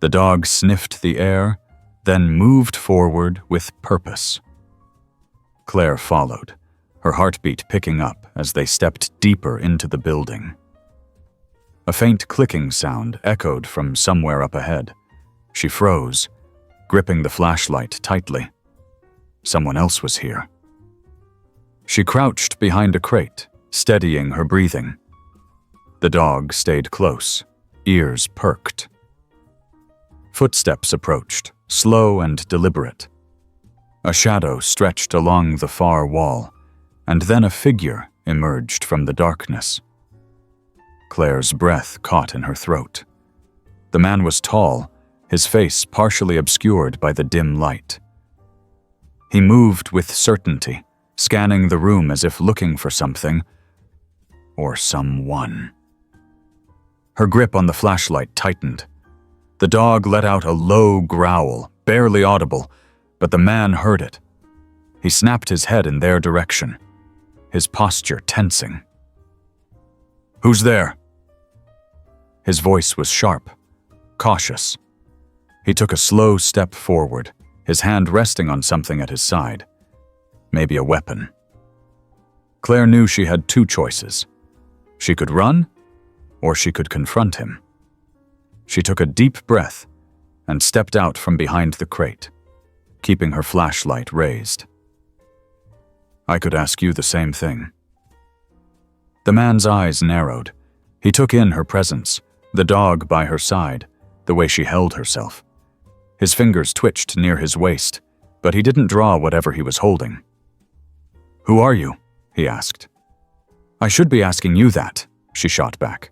The dog sniffed the air, then moved forward with purpose. Claire followed, her heartbeat picking up as they stepped deeper into the building. A faint clicking sound echoed from somewhere up ahead. She froze, gripping the flashlight tightly. Someone else was here. She crouched behind a crate, steadying her breathing. The dog stayed close, ears perked. Footsteps approached, slow and deliberate. A shadow stretched along the far wall, and then a figure emerged from the darkness. Claire's breath caught in her throat. The man was tall, his face partially obscured by the dim light. He moved with certainty, scanning the room as if looking for something or someone. Her grip on the flashlight tightened. The dog let out a low growl, barely audible, but the man heard it. He snapped his head in their direction, his posture tensing. "Who's there?" His voice was sharp, cautious. He took a slow step forward, his hand resting on something at his side. Maybe a weapon. Claire knew she had two choices. She could run, or she could confront him. She took a deep breath and stepped out from behind the crate, keeping her flashlight raised. "I could ask you the same thing." The man's eyes narrowed. He took in her presence, the dog by her side, the way she held herself. His fingers twitched near his waist, but he didn't draw whatever he was holding. "Who are you?" he asked. "I should be asking you that," she shot back.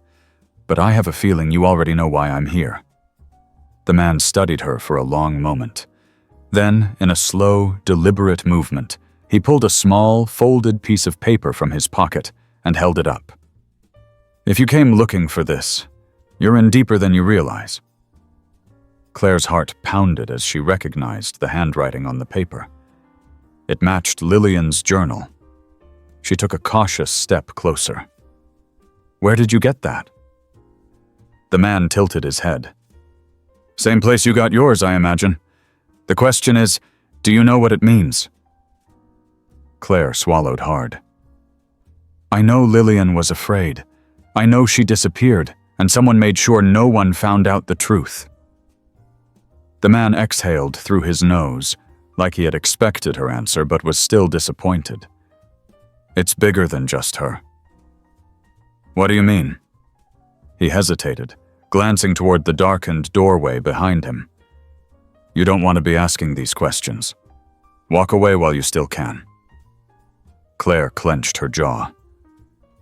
"But I have a feeling you already know why I'm here." The man studied her for a long moment. Then, in a slow, deliberate movement, he pulled a small, folded piece of paper from his pocket and held it up. "If you came looking for this, you're in deeper than you realize." Claire's heart pounded as she recognized the handwriting on the paper. It matched Lillian's journal. She took a cautious step closer. "Where did you get that?" The man tilted his head. "Same place you got yours, I imagine. The question is, do you know what it means?" Claire swallowed hard. "I know Lillian was afraid. I know she disappeared, and someone made sure no one found out the truth." The man exhaled through his nose, like he had expected her answer but was still disappointed. "It's bigger than just her." "What do you mean?" He hesitated, glancing toward the darkened doorway behind him. "You don't want to be asking these questions. Walk away while you still can." Claire clenched her jaw.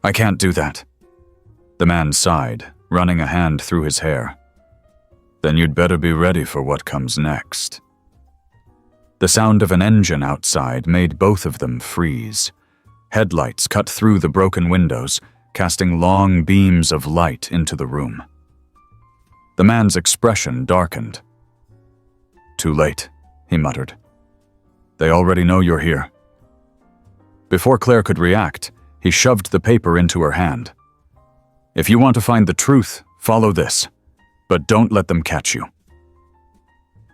"I can't do that." The man sighed, running a hand through his hair. "Then you'd better be ready for what comes next." The sound of an engine outside made both of them freeze. Headlights cut through the broken windows, casting long beams of light into the room. The man's expression darkened. "Too late," he muttered. "They already know you're here." Before Claire could react, he shoved the paper into her hand. "If you want to find the truth, follow this, but don't let them catch you."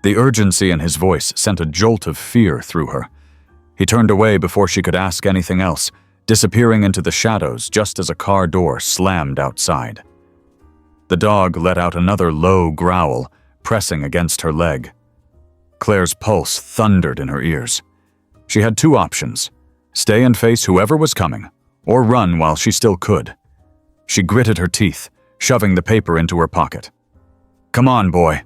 The urgency in his voice sent a jolt of fear through her. He turned away before she could ask anything else, disappearing into the shadows just as a car door slammed outside. The dog let out another low growl, pressing against her leg. Claire's pulse thundered in her ears. She had two options: stay and face whoever was coming, or run while she still could. She gritted her teeth, shoving the paper into her pocket. "Come on, boy."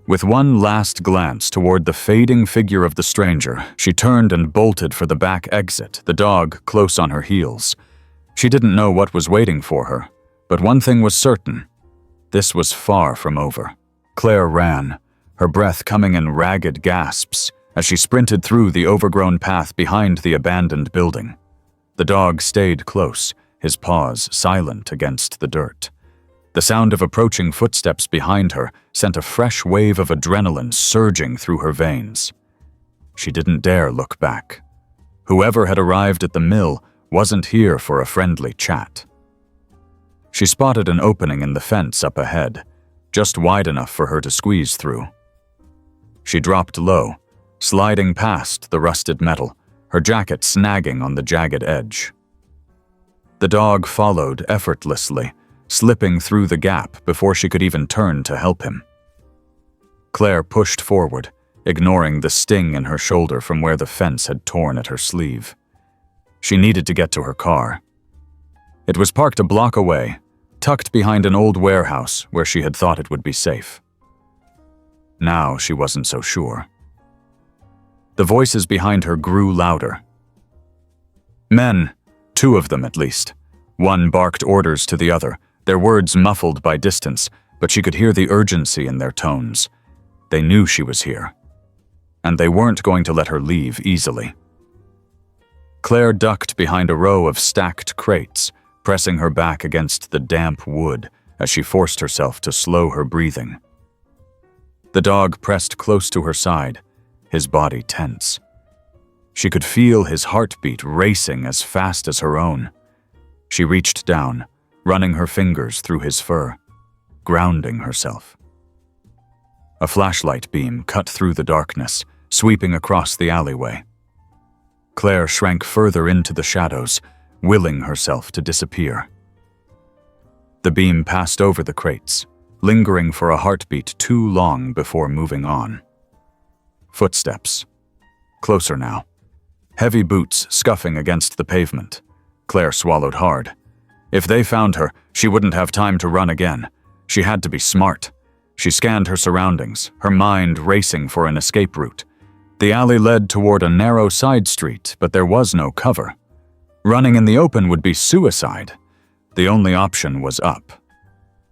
With one last glance toward the fading figure of the stranger, she turned and bolted for the back exit, the dog close on her heels. She didn't know what was waiting for her, but one thing was certain: this was far from over. Claire ran, her breath coming in ragged gasps as she sprinted through the overgrown path behind the abandoned building. The dog stayed close, his paws silent against the dirt. The sound of approaching footsteps behind her sent a fresh wave of adrenaline surging through her veins. She didn't dare look back. Whoever had arrived at the mill wasn't here for a friendly chat. She spotted an opening in the fence up ahead, just wide enough for her to squeeze through. She dropped low, sliding past the rusted metal, her jacket snagging on the jagged edge. The dog followed effortlessly, slipping through the gap before she could even turn to help him. Claire pushed forward, ignoring the sting in her shoulder from where the fence had torn at her sleeve. She needed to get to her car. It was parked a block away, tucked behind an old warehouse where she had thought it would be safe. Now she wasn't so sure. The voices behind her grew louder. Men, two of them at least. One barked orders to the other, their words muffled by distance, but she could hear the urgency in their tones. They knew she was here, and they weren't going to let her leave easily. Claire ducked behind a row of stacked crates, pressing her back against the damp wood as she forced herself to slow her breathing. The dog pressed close to her side, his body tense. She could feel his heartbeat racing as fast as her own. She reached down, running her fingers through his fur, grounding herself. A flashlight beam cut through the darkness, sweeping across the alleyway. Claire shrank further into the shadows, willing herself to disappear. The beam passed over the crates, lingering for a heartbeat too long before moving on. Footsteps. Closer now. Heavy boots scuffing against the pavement. Claire swallowed hard. If they found her, she wouldn't have time to run again. She had to be smart. She scanned her surroundings, her mind racing for an escape route. The alley led toward a narrow side street, but there was no cover. Running in the open would be suicide. The only option was up.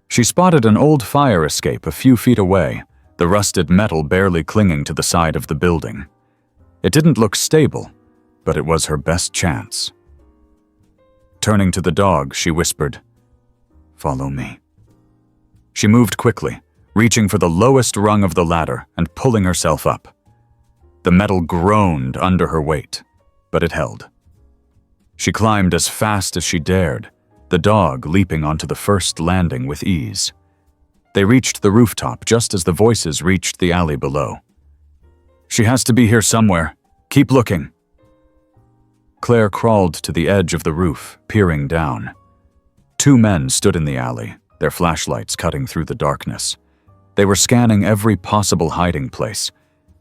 She spotted an old fire escape a few feet away, the rusted metal barely clinging to the side of the building. It didn't look stable, but it was her best chance. Turning to the dog, she whispered, "Follow me." She moved quickly, reaching for the lowest rung of the ladder and pulling herself up. The metal groaned under her weight, but it held. She climbed as fast as she dared, the dog leaping onto the first landing with ease. They reached the rooftop just as the voices reached the alley below. "She has to be here somewhere. Keep looking." Claire crawled to the edge of the roof, peering down. Two men stood in the alley, their flashlights cutting through the darkness. They were scanning every possible hiding place.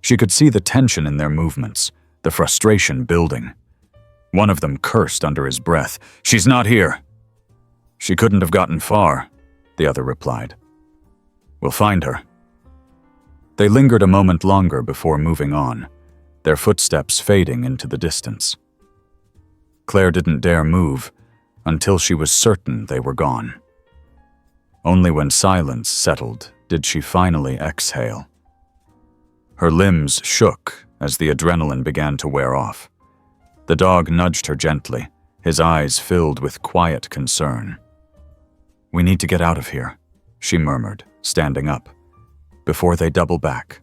She could see the tension in their movements, the frustration building. One of them cursed under his breath, "She's not here." "She couldn't have gotten far," the other replied. "We'll find her." They lingered a moment longer before moving on, their footsteps fading into the distance. Claire didn't dare move until she was certain they were gone. Only when silence settled did she finally exhale. Her limbs shook as the adrenaline began to wear off. The dog nudged her gently, his eyes filled with quiet concern. "We need to get out of here," she murmured, standing up, "before they double back."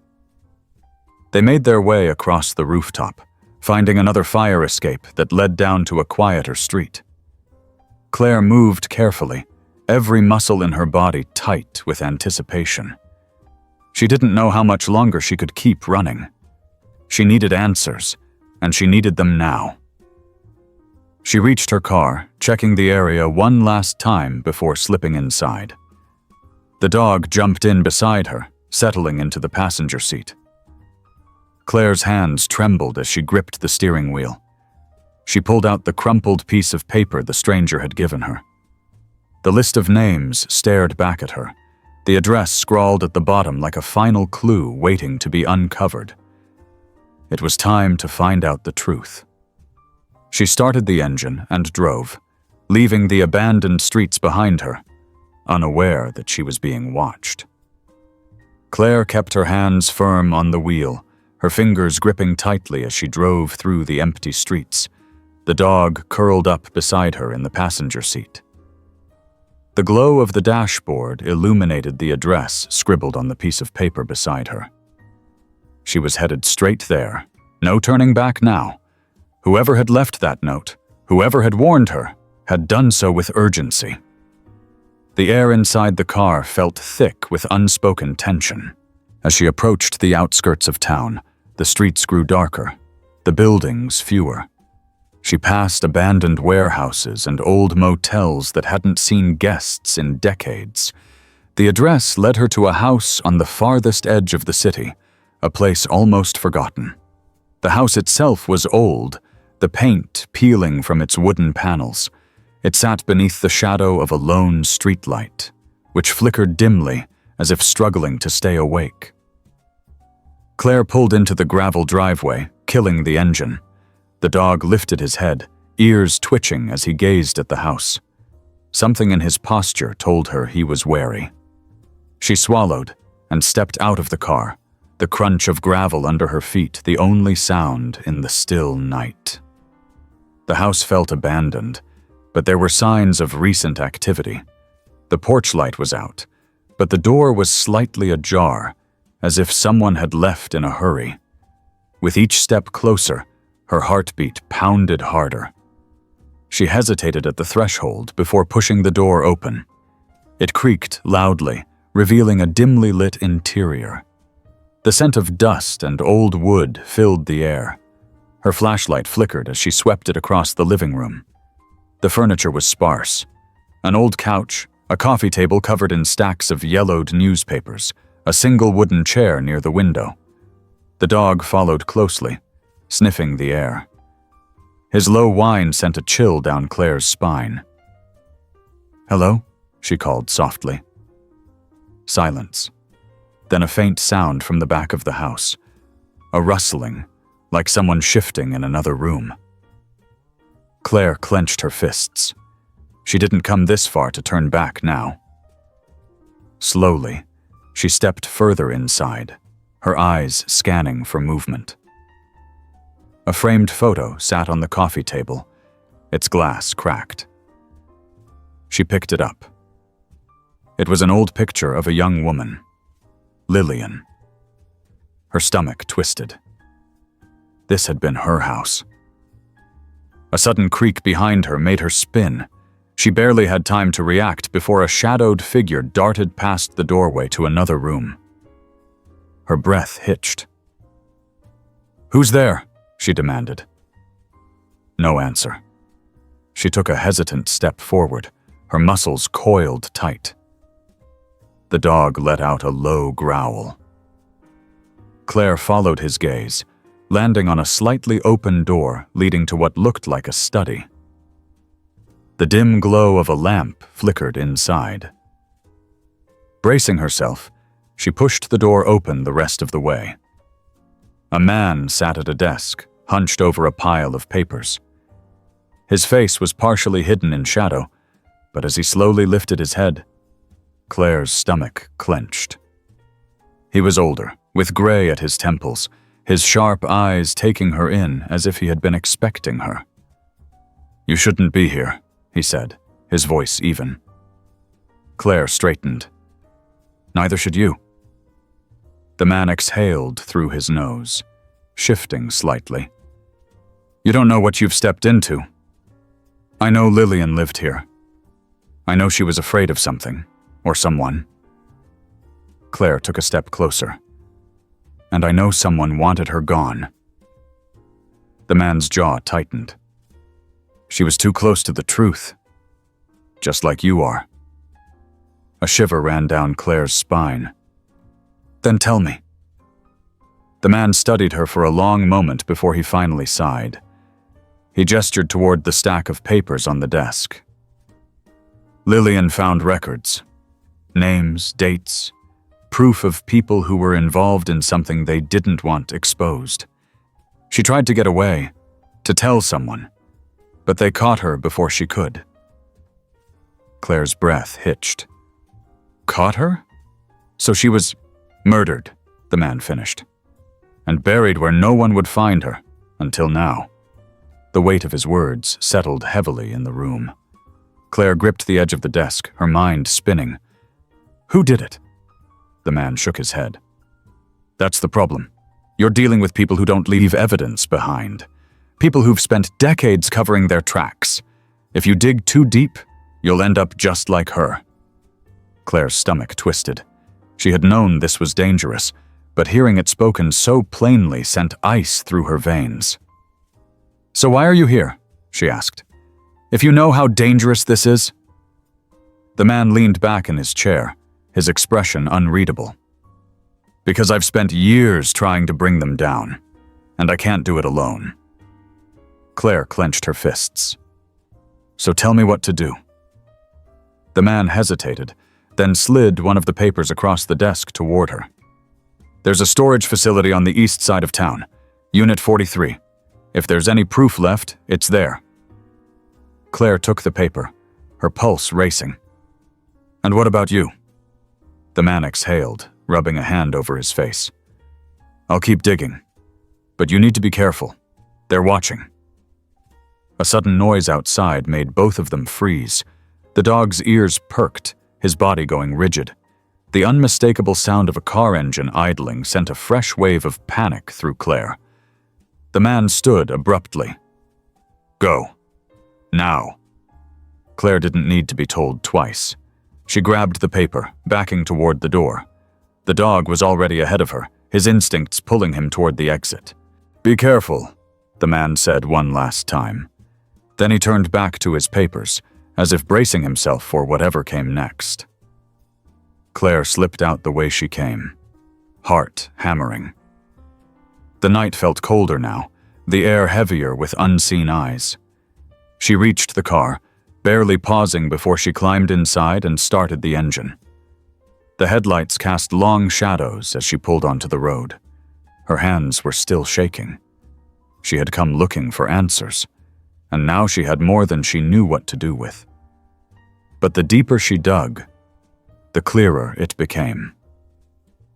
They made their way across the rooftop, finding another fire escape that led down to a quieter street. Claire moved carefully, every muscle in her body tight with anticipation. She didn't know how much longer she could keep running. She needed answers, and she needed them now. She reached her car, checking the area one last time before slipping inside. The dog jumped in beside her, settling into the passenger seat. Claire's hands trembled as she gripped the steering wheel. She pulled out the crumpled piece of paper the stranger had given her. The list of names stared back at her, the address scrawled at the bottom like a final clue waiting to be uncovered. It was time to find out the truth. She started the engine and drove, leaving the abandoned streets behind her, unaware that she was being watched. Claire kept her hands firm on the wheel, her fingers gripping tightly as she drove through the empty streets, the dog curled up beside her in the passenger seat. The glow of the dashboard illuminated the address scribbled on the piece of paper beside her. She was headed straight there, no turning back now. Whoever had left that note, whoever had warned her, had done so with urgency. The air inside the car felt thick with unspoken tension. As she approached the outskirts of town, the streets grew darker, the buildings fewer. She passed abandoned warehouses and old motels that hadn't seen guests in decades. The address led her to a house on the farthest edge of the city, a place almost forgotten. The house itself was old, the paint peeling from its wooden panels. It sat beneath the shadow of a lone streetlight, which flickered dimly as if struggling to stay awake. Claire pulled into the gravel driveway, killing the engine. The dog lifted his head, ears twitching as he gazed at the house. Something in his posture told her he was wary. She swallowed and stepped out of the car, the crunch of gravel under her feet the only sound in the still night. The house felt abandoned, but there were signs of recent activity. The porch light was out, but the door was slightly ajar, as if someone had left in a hurry. With each step closer, her heartbeat pounded harder. She hesitated at the threshold before pushing the door open. It creaked loudly, revealing a dimly lit interior. The scent of dust and old wood filled the air. Her flashlight flickered as she swept it across the living room. The furniture was sparse. An old couch, A coffee table covered in stacks of yellowed newspapers, a single wooden chair near the window. The dog followed closely, sniffing the air. His low whine sent a chill down Claire's spine. "Hello?" she called softly. Silence. Then a faint sound from the back of the house. A rustling, like someone shifting in another room. Claire clenched her fists. She didn't come this far to turn back now. Slowly, she stepped further inside, her eyes scanning for movement. A framed photo sat on the coffee table, its glass cracked. She picked it up. It was an old picture of a young woman, Lillian. Her stomach twisted. This had been her house. A sudden creak behind her made her spin. She barely had time to react before a shadowed figure darted past the doorway to another room. Her breath hitched. "Who's there?" she demanded. No answer. She took a hesitant step forward, her muscles coiled tight. The dog let out a low growl. Claire followed his gaze, landing on a slightly open door leading to what looked like a study. The dim glow of a lamp flickered inside. Bracing herself, she pushed the door open the rest of the way. A man sat at a desk, hunched over a pile of papers. His face was partially hidden in shadow, but as he slowly lifted his head, Claire's stomach clenched. He was older, with gray at his temples, his sharp eyes taking her in as if he had been expecting her. "You shouldn't be here," he said, his voice even. Claire straightened. "Neither should you." The man exhaled through his nose, shifting slightly. "You don't know what you've stepped into. I know Lillian lived here. I know she was afraid of something, or someone." Claire took a step closer. "And I know someone wanted her gone." The man's jaw tightened. "She was too close to the truth. Just like you are." A shiver ran down Claire's spine. "Then tell me." The man studied her for a long moment before he finally sighed. He gestured toward the stack of papers on the desk. "Lillian found records. Names, dates, proof of people who were involved in something they didn't want exposed. She tried to get away, to tell someone, but they caught her before she could." Claire's breath hitched. "Caught her? So she was murdered," the man finished, "and buried where no one would find her, until now." The weight of his words settled heavily in the room. Claire gripped the edge of the desk, her mind spinning. "Who did it?" The man shook his head. "That's the problem. You're dealing with people who don't leave evidence behind. People who've spent decades covering their tracks. If you dig too deep, you'll end up just like her." Claire's stomach twisted. She had known this was dangerous, but hearing it spoken so plainly sent ice through her veins. "So why are you here?" she asked. "If you know how dangerous this is?" The man leaned back in his chair, his expression unreadable. "Because I've spent years trying to bring them down, and I can't do it alone." Claire clenched her fists. "So tell me what to do." The man hesitated, then slid one of the papers across the desk toward her. "There's a storage facility on the east side of town, Unit 43. If there's any proof left, it's there." Claire took the paper, her pulse racing. "And what about you?" The man exhaled, rubbing a hand over his face. "I'll keep digging. But you need to be careful. They're watching." A sudden noise outside made both of them freeze. The dog's ears perked, his body going rigid. The unmistakable sound of a car engine idling sent a fresh wave of panic through Claire. The man stood abruptly. "Go. Now." Claire didn't need to be told twice. She grabbed the paper, backing toward the door. The dog was already ahead of her, his instincts pulling him toward the exit. "Be careful," the man said one last time. Then he turned back to his papers, as if bracing himself for whatever came next. Claire slipped out the way she came, heart hammering. The night felt colder now, the air heavier with unseen eyes. She reached the car, barely pausing before she climbed inside and started the engine. The headlights cast long shadows as she pulled onto the road. Her hands were still shaking. She had come looking for answers, and now she had more than she knew what to do with. But the deeper she dug, the clearer it became.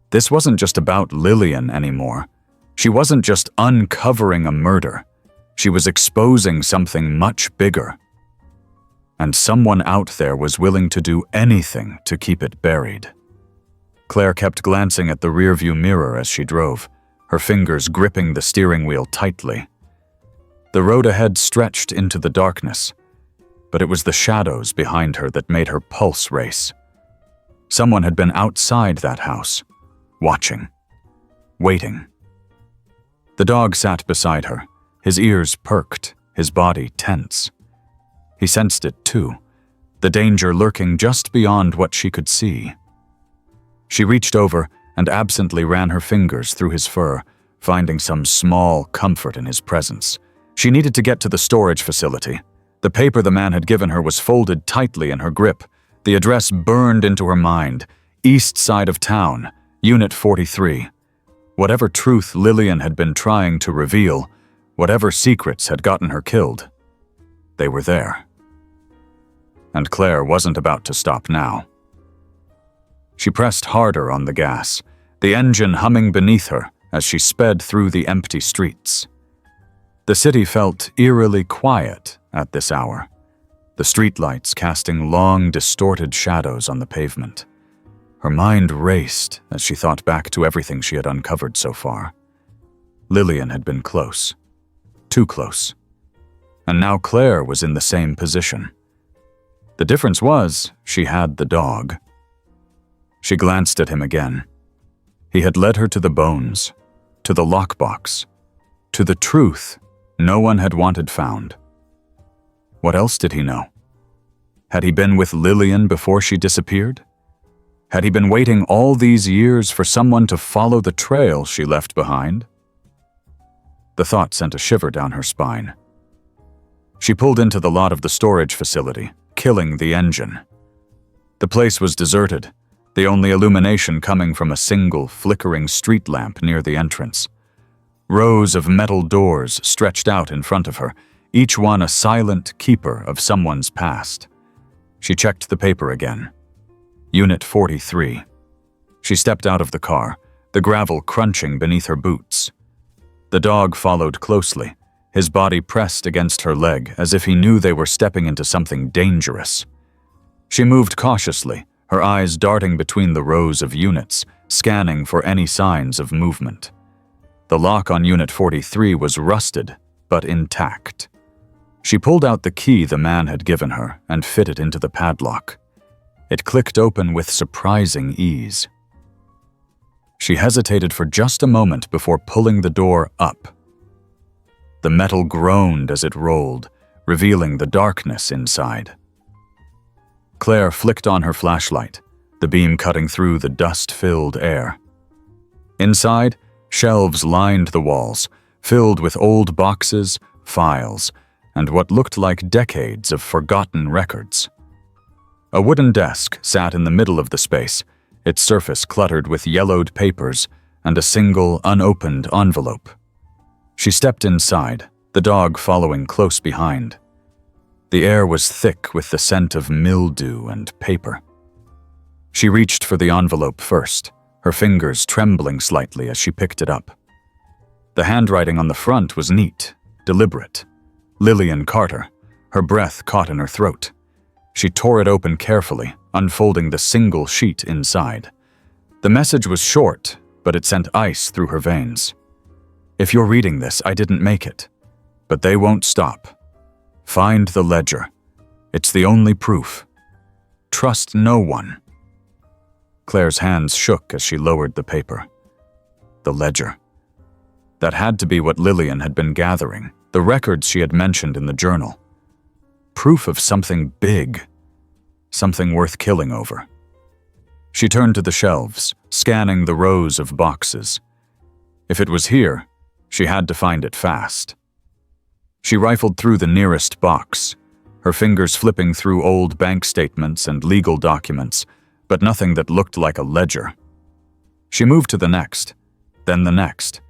This wasn't just about Lillian anymore. She wasn't just uncovering a murder. She was exposing something much bigger. And someone out there was willing to do anything to keep it buried. Claire kept glancing at the rearview mirror as she drove, her fingers gripping the steering wheel tightly. The road ahead stretched into the darkness, but it was the shadows behind her that made her pulse race. Someone had been outside that house, watching, waiting. The dog sat beside her, his ears perked, his body tense. He sensed it too, the danger lurking just beyond what she could see. She reached over and absently ran her fingers through his fur, finding some small comfort in his presence. She needed to get to the storage facility. The paper the man had given her was folded tightly in her grip. The address burned into her mind, east side of town, Unit 43. Whatever truth Lillian had been trying to reveal, whatever secrets had gotten her killed, they were there. And Claire wasn't about to stop now. She pressed harder on the gas, the engine humming beneath her as she sped through the empty streets. The city felt eerily quiet at this hour, the streetlights casting long, distorted shadows on the pavement. Her mind raced as she thought back to everything she had uncovered so far. Lillian had been close, too close, and now Claire was in the same position. The difference was she had the dog. She glanced at him again. He had led her to the bones, to the lockbox, to the truth no one had wanted found. What else did he know? Had he been with Lillian before she disappeared? Had he been waiting all these years for someone to follow the trail she left behind? The thought sent a shiver down her spine. She pulled into the lot of the storage facility, killing the engine. The place was deserted, the only illumination coming from a single flickering street lamp near the entrance. Rows of metal doors stretched out in front of her, each one a silent keeper of someone's past. She checked the paper again. Unit 43. She stepped out of the car, the gravel crunching beneath her boots. The dog followed closely, his body pressed against her leg as if he knew they were stepping into something dangerous. She moved cautiously, her eyes darting between the rows of units, scanning for any signs of movement. The lock on Unit 43 was rusted, but intact. She pulled out the key the man had given her and fit it into the padlock. It clicked open with surprising ease. She hesitated for just a moment before pulling the door up. The metal groaned as it rolled, revealing the darkness inside. Claire flicked on her flashlight, the beam cutting through the dust-filled air. Inside, shelves lined the walls, filled with old boxes, files, and what looked like decades of forgotten records. A wooden desk sat in the middle of the space, its surface cluttered with yellowed papers and a single, unopened envelope. She stepped inside, the dog following close behind. The air was thick with the scent of mildew and paper. She reached for the envelope first, her fingers trembling slightly as she picked it up. The handwriting on the front was neat, deliberate. Lillian Carter, her breath caught in her throat. She tore it open carefully, unfolding the single sheet inside. The message was short, but it sent ice through her veins. If you're reading this, I didn't make it. But they won't stop. Find the ledger. It's the only proof. Trust no one. Claire's hands shook as she lowered the paper. The ledger. That had to be what Lillian had been gathering, the records she had mentioned in the journal. proof of something big, something worth killing over. She turned to the shelves, scanning the rows of boxes. If it was here, she had to find it fast. She rifled through the nearest box, her fingers flipping through old bank statements and legal documents, but nothing that looked like a ledger. She moved to the next, then the next,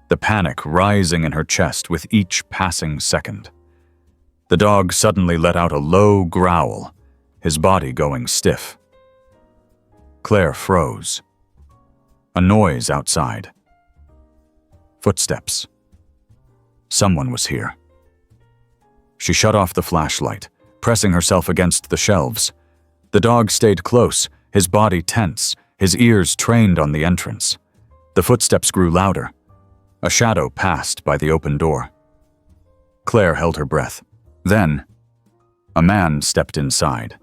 the panic rising in her chest with each passing second. The dog suddenly let out a low growl, his body going stiff. Claire froze. A noise outside. Footsteps. Someone was here. She shut off the flashlight, pressing herself against the shelves. The dog stayed close, his body tense, his ears trained on the entrance. The footsteps grew louder. A shadow passed by the open door. Claire held her breath. Then, a man stepped inside.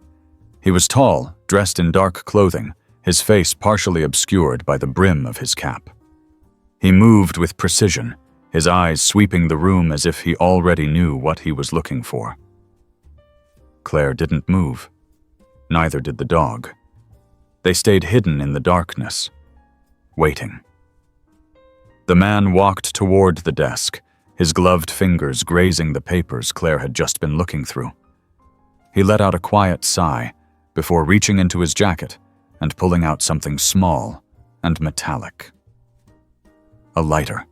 He was tall, dressed in dark clothing, his face partially obscured by the brim of his cap. He moved with precision, his eyes sweeping the room as if he already knew what he was looking for. Claire didn't move. Neither did the dog. They stayed hidden in the darkness, waiting. The man walked toward the desk, his gloved fingers grazing the papers Claire had just been looking through. He let out a quiet sigh before reaching into his jacket and pulling out something small and metallic. A lighter.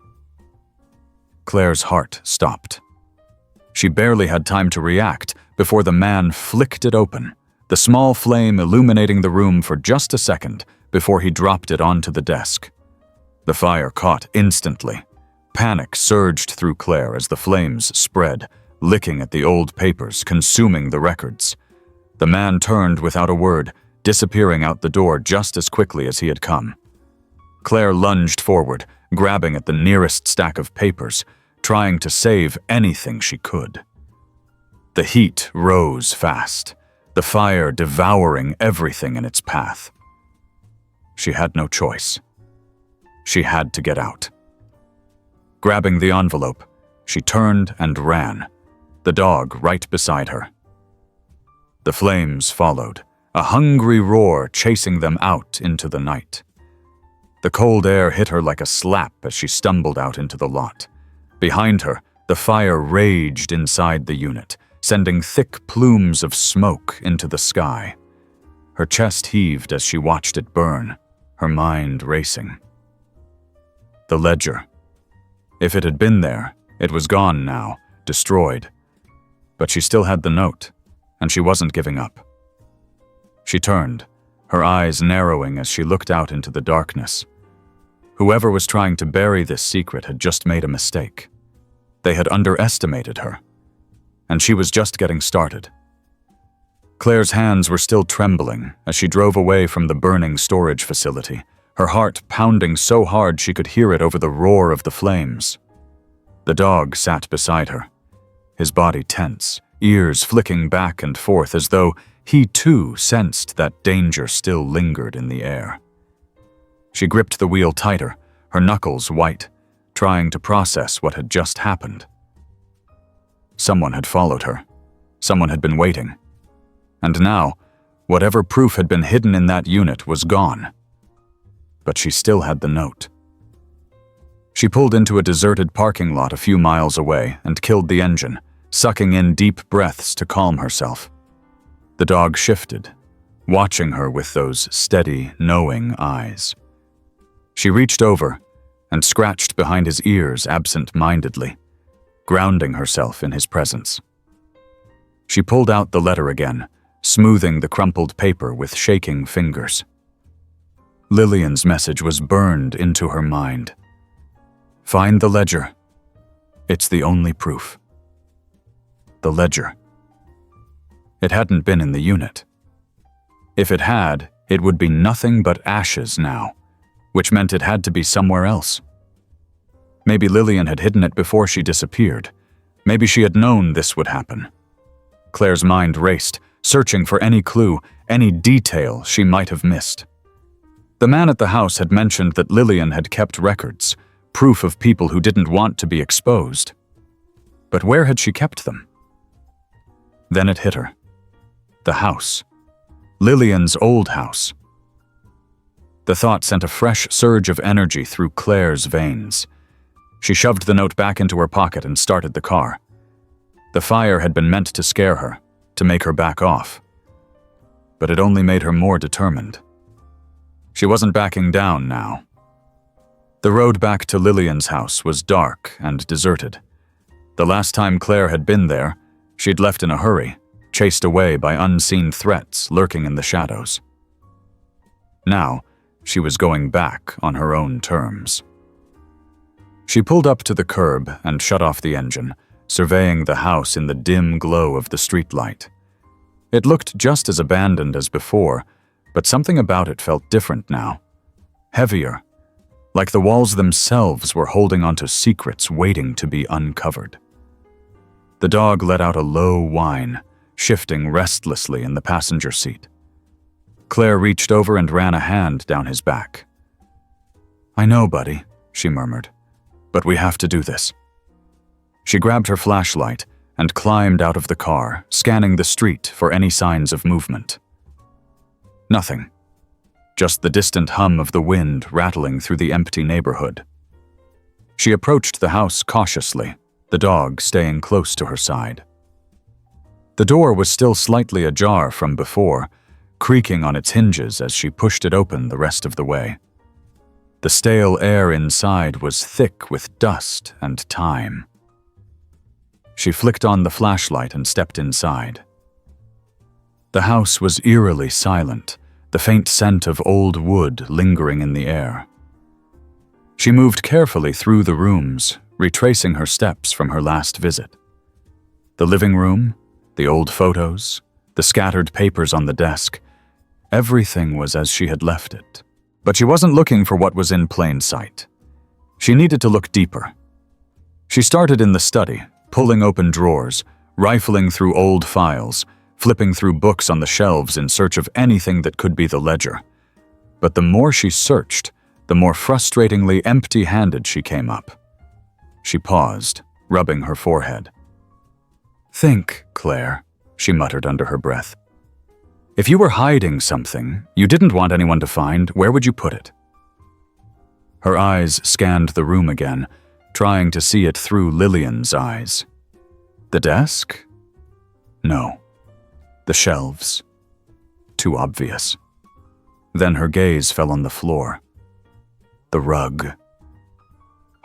Claire's heart stopped. She barely had time to react before the man flicked it open, the small flame illuminating the room for just a second before he dropped it onto the desk. The fire caught instantly. Panic surged through Claire as the flames spread, licking at the old papers, consuming the records. The man turned without a word, disappearing out the door just as quickly as he had come. Claire lunged forward, grabbing at the nearest stack of papers, trying to save anything she could. The heat rose fast, the fire devouring everything in its path. She had no choice. She had to get out. Grabbing the envelope, she turned and ran, the dog right beside her. The flames followed, a hungry roar chasing them out into the night. The cold air hit her like a slap as she stumbled out into the lot. Behind her, the fire raged inside the unit, sending thick plumes of smoke into the sky. Her chest heaved as she watched it burn, her mind racing. The ledger. If it had been there, it was gone now, destroyed. But she still had the note, and she wasn't giving up. She turned, her eyes narrowing as she looked out into the darkness. Whoever was trying to bury this secret had just made a mistake. They had underestimated her, and she was just getting started. Claire's hands were still trembling as she drove away from the burning storage facility, her heart pounding so hard she could hear it over the roar of the flames. The dog sat beside her, his body tense, ears flicking back and forth as though he too sensed that danger still lingered in the air. She gripped the wheel tighter, her knuckles white, trying to process what had just happened. Someone had followed her. Someone had been waiting. And now, whatever proof had been hidden in that unit was gone. But she still had the note. She pulled into a deserted parking lot a few miles away and killed the engine, sucking in deep breaths to calm herself. The dog shifted, watching her with those steady, knowing eyes. She reached over and scratched behind his ears absent-mindedly, grounding herself in his presence. She pulled out the letter again, smoothing the crumpled paper with shaking fingers. Lillian's message was burned into her mind. Find the ledger. It's the only proof. The ledger. It hadn't been in the unit. If it had, it would be nothing but ashes now, which meant it had to be somewhere else. Maybe Lillian had hidden it before she disappeared. Maybe she had known this would happen. Claire's mind raced, searching for any clue, any detail she might have missed. The man at the house had mentioned that Lillian had kept records, proof of people who didn't want to be exposed. But where had she kept them? Then it hit her. The house. Lillian's old house. The thought sent a fresh surge of energy through Claire's veins. She shoved the note back into her pocket and started the car. The fire had been meant to scare her, to make her back off. But it only made her more determined. She wasn't backing down now. The road back to Lillian's house was dark and deserted. The last time Claire had been there, she'd left in a hurry, chased away by unseen threats lurking in the shadows. Now, she was going back on her own terms. She pulled up to the curb and shut off the engine, surveying the house in the dim glow of the streetlight. It looked just as abandoned as before, but something about it felt different now. Heavier, like the walls themselves were holding onto secrets waiting to be uncovered. The dog let out a low whine, shifting restlessly in the passenger seat. Claire reached over and ran a hand down his back. "I know, buddy," she murmured, "but we have to do this." She grabbed her flashlight and climbed out of the car, scanning the street for any signs of movement. Nothing. Just the distant hum of the wind rattling through the empty neighborhood. She approached the house cautiously, the dog staying close to her side. The door was still slightly ajar from before, creaking on its hinges as she pushed it open the rest of the way. The stale air inside was thick with dust and time. She flicked on the flashlight and stepped inside. The house was eerily silent, the faint scent of old wood lingering in the air. She moved carefully through the rooms, retracing her steps from her last visit. The living room, the old photos, the scattered papers on the desk, everything was as she had left it. But she wasn't looking for what was in plain sight. She needed to look deeper. She started in the study, pulling open drawers, rifling through old files, flipping through books on the shelves in search of anything that could be the ledger. But the more she searched, the more frustratingly empty-handed she came up. She paused, rubbing her forehead. "Think, Claire," she muttered under her breath. "If you were hiding something you didn't want anyone to find, where would you put it?" Her eyes scanned the room again, trying to see it through Lillian's eyes. The desk? No. The shelves? Too obvious. Then her gaze fell on the floor. The rug.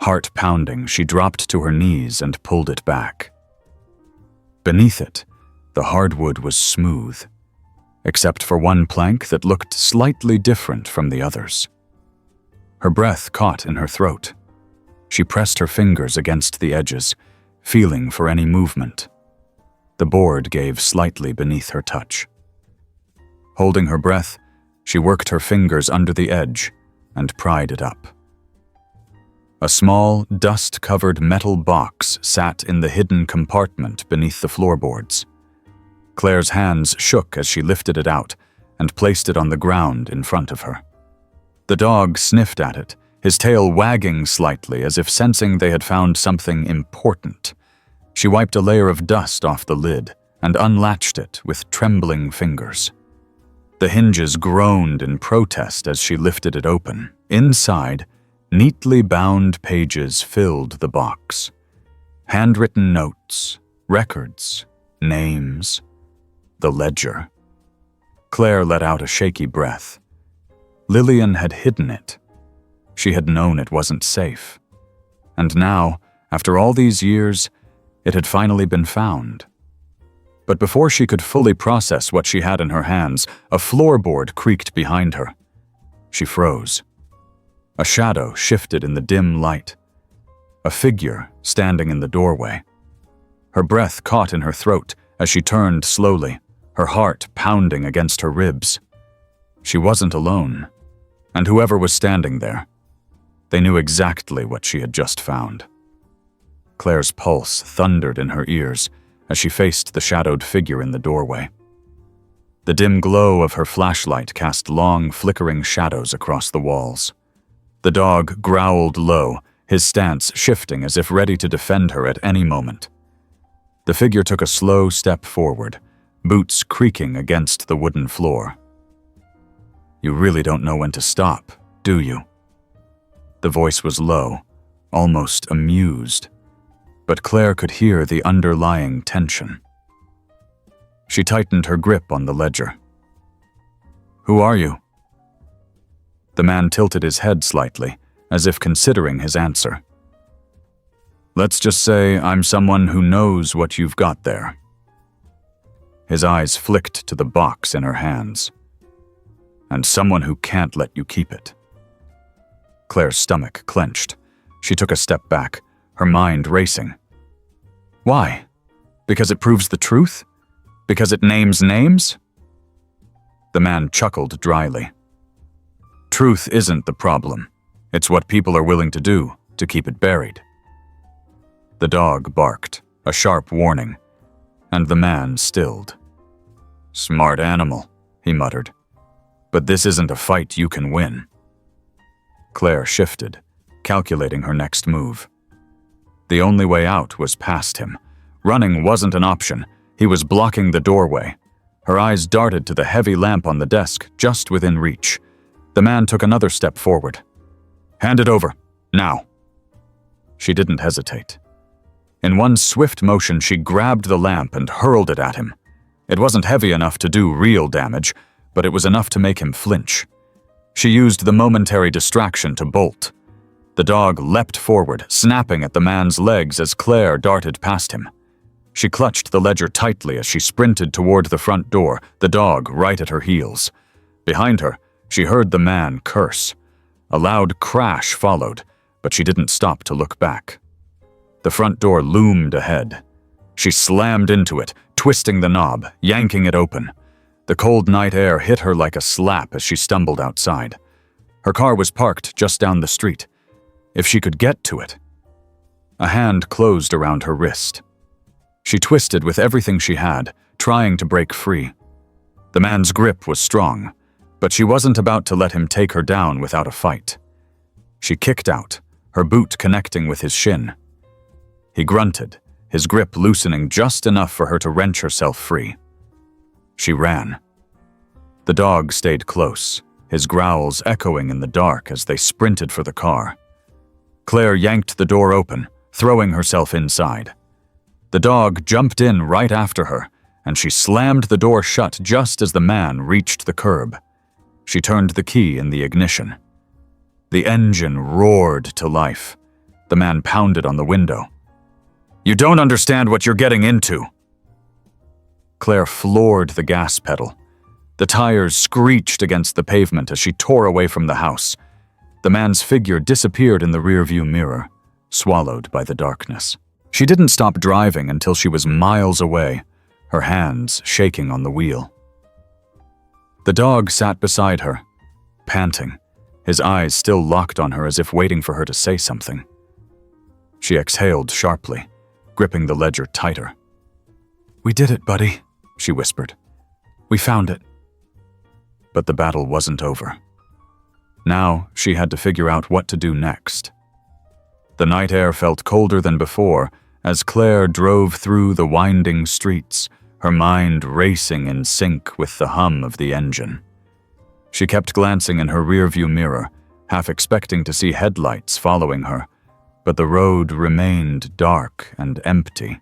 Heart pounding, she dropped to her knees and pulled it back. Beneath it, the hardwood was smooth, except for one plank that looked slightly different from the others. Her breath caught in her throat. She pressed her fingers against the edges, feeling for any movement. The board gave slightly beneath her touch. Holding her breath, she worked her fingers under the edge and pried it up. A small, dust-covered metal box sat in the hidden compartment beneath the floorboards. Claire's hands shook as she lifted it out and placed it on the ground in front of her. The dog sniffed at it, his tail wagging slightly as if sensing they had found something important. She wiped a layer of dust off the lid and unlatched it with trembling fingers. The hinges groaned in protest as she lifted it open. Inside, neatly bound pages filled the box. Handwritten notes, records, names, the ledger. Claire let out a shaky breath. Lillian had hidden it. She had known it wasn't safe. And now, after all these years, it had finally been found. But before she could fully process what she had in her hands, a floorboard creaked behind her. She froze. A shadow shifted in the dim light. A figure standing in the doorway. Her breath caught in her throat as she turned slowly, her heart pounding against her ribs. She wasn't alone, and whoever was standing there, they knew exactly what she had just found. Claire's pulse thundered in her ears as she faced the shadowed figure in the doorway. The dim glow of her flashlight cast long, flickering shadows across the walls. The dog growled low, his stance shifting as if ready to defend her at any moment. The figure took a slow step forward, boots creaking against the wooden floor. "You really don't know when to stop, do you?" The voice was low, almost amused, but Claire could hear the underlying tension. She tightened her grip on the ledger. "Who are you?" The man tilted his head slightly, as if considering his answer. "Let's just say I'm someone who knows what you've got there." His eyes flicked to the box in her hands. "And someone who can't let you keep it." Claire's stomach clenched. She took a step back, her mind racing. Why? Because it proves the truth? Because it names names? The man chuckled dryly. "Truth isn't the problem. It's what people are willing to do to keep it buried." The dog barked, a sharp warning, and the man stilled. "Smart animal," he muttered. "But this isn't a fight you can win." Claire shifted, calculating her next move. The only way out was past him. Running wasn't an option. He was blocking the doorway. Her eyes darted to the heavy lamp on the desk, just within reach. The man took another step forward. "Hand it over, now." She didn't hesitate. In one swift motion, she grabbed the lamp and hurled it at him. It wasn't heavy enough to do real damage, but it was enough to make him flinch. She used the momentary distraction to bolt. The dog leapt forward, snapping at the man's legs as Claire darted past him. She clutched the ledger tightly as she sprinted toward the front door, the dog right at her heels. Behind her, she heard the man curse. A loud crash followed, but she didn't stop to look back. The front door loomed ahead. She slammed into it, twisting the knob, yanking it open. The cold night air hit her like a slap as she stumbled outside. Her car was parked just down the street. If she could get to it. A hand closed around her wrist. She twisted with everything she had, trying to break free. The man's grip was strong, but she wasn't about to let him take her down without a fight. She kicked out, her boot connecting with his shin. He grunted, his grip loosening just enough for her to wrench herself free. She ran. The dog stayed close, his growls echoing in the dark as they sprinted for the car. Claire yanked the door open, throwing herself inside. The dog jumped in right after her, and she slammed the door shut just as the man reached the curb. She turned the key in the ignition. The engine roared to life. The man pounded on the window. "You don't understand what you're getting into." Claire floored the gas pedal. The tires screeched against the pavement as she tore away from the house. The man's figure disappeared in the rearview mirror, swallowed by the darkness. She didn't stop driving until she was miles away, her hands shaking on the wheel. The dog sat beside her, panting, his eyes still locked on her as if waiting for her to say something. She exhaled sharply, gripping the ledger tighter. "We did it, buddy," she whispered. "We found it." But the battle wasn't over. Now she had to figure out what to do next. The night air felt colder than before as Claire drove through the winding streets, her mind racing in sync with the hum of the engine. She kept glancing in her rearview mirror, half expecting to see headlights following her, but the road remained dark and empty.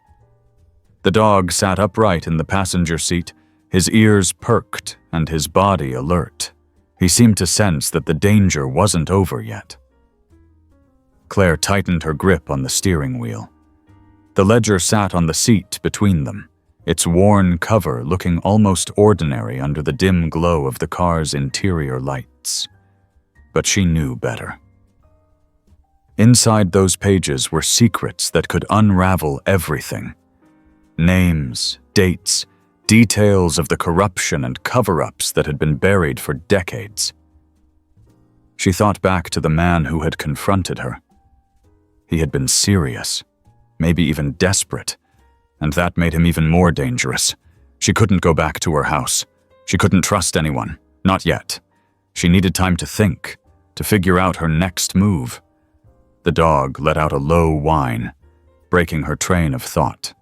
The dog sat upright in the passenger seat, his ears perked and his body alert. He seemed to sense that the danger wasn't over yet. Claire tightened her grip on the steering wheel. The ledger sat on the seat between them, its worn cover looking almost ordinary under the dim glow of the car's interior lights. But she knew better. Inside those pages were secrets that could unravel everything. Names, dates, details of the corruption and cover-ups that had been buried for decades. She thought back to the man who had confronted her. He had been serious, maybe even desperate, and that made him even more dangerous. She couldn't go back to her house. She couldn't trust anyone, not yet. She needed time to think, to figure out her next move. The dog let out a low whine, breaking her train of thought.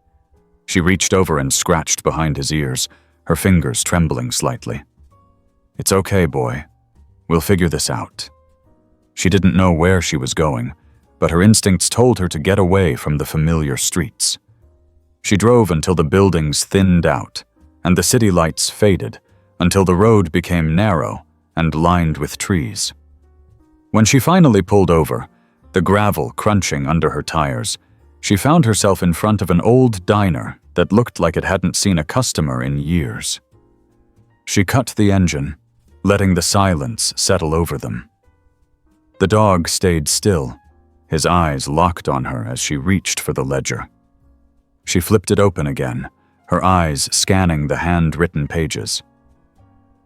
She reached over and scratched behind his ears, her fingers trembling slightly. "It's okay, boy. We'll figure this out." She didn't know where she was going, but her instincts told her to get away from the familiar streets. She drove until the buildings thinned out, and the city lights faded, until the road became narrow and lined with trees. When she finally pulled over, the gravel crunching under her tires, she found herself in front of an old diner that looked like it hadn't seen a customer in years. She cut the engine, letting the silence settle over them. The dog stayed still, his eyes locked on her as she reached for the ledger. She flipped it open again, her eyes scanning the handwritten pages.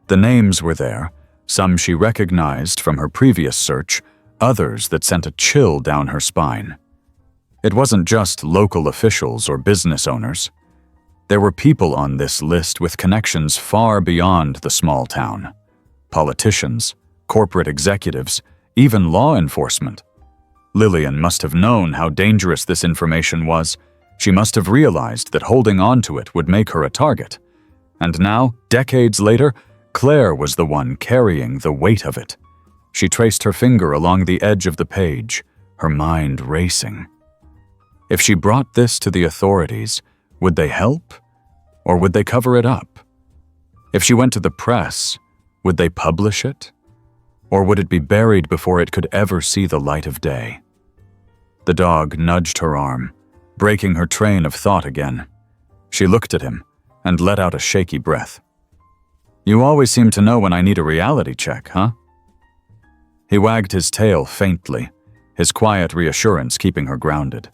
The names were there, some she recognized from her previous search, others that sent a chill down her spine. It wasn't just local officials or business owners. There were people on this list with connections far beyond the small town. Politicians, corporate executives, even law enforcement. Lillian must have known how dangerous this information was. She must have realized that holding on to it would make her a target. And now, decades later, Claire was the one carrying the weight of it. She traced her finger along the edge of the page, her mind racing. If she brought this to the authorities, would they help? Or would they cover it up? If she went to the press, would they publish it? Or would it be buried before it could ever see the light of day? The dog nudged her arm, breaking her train of thought again. She looked at him and let out a shaky breath. "You always seem to know when I need a reality check, huh?" He wagged his tail faintly, his quiet reassurance keeping her grounded.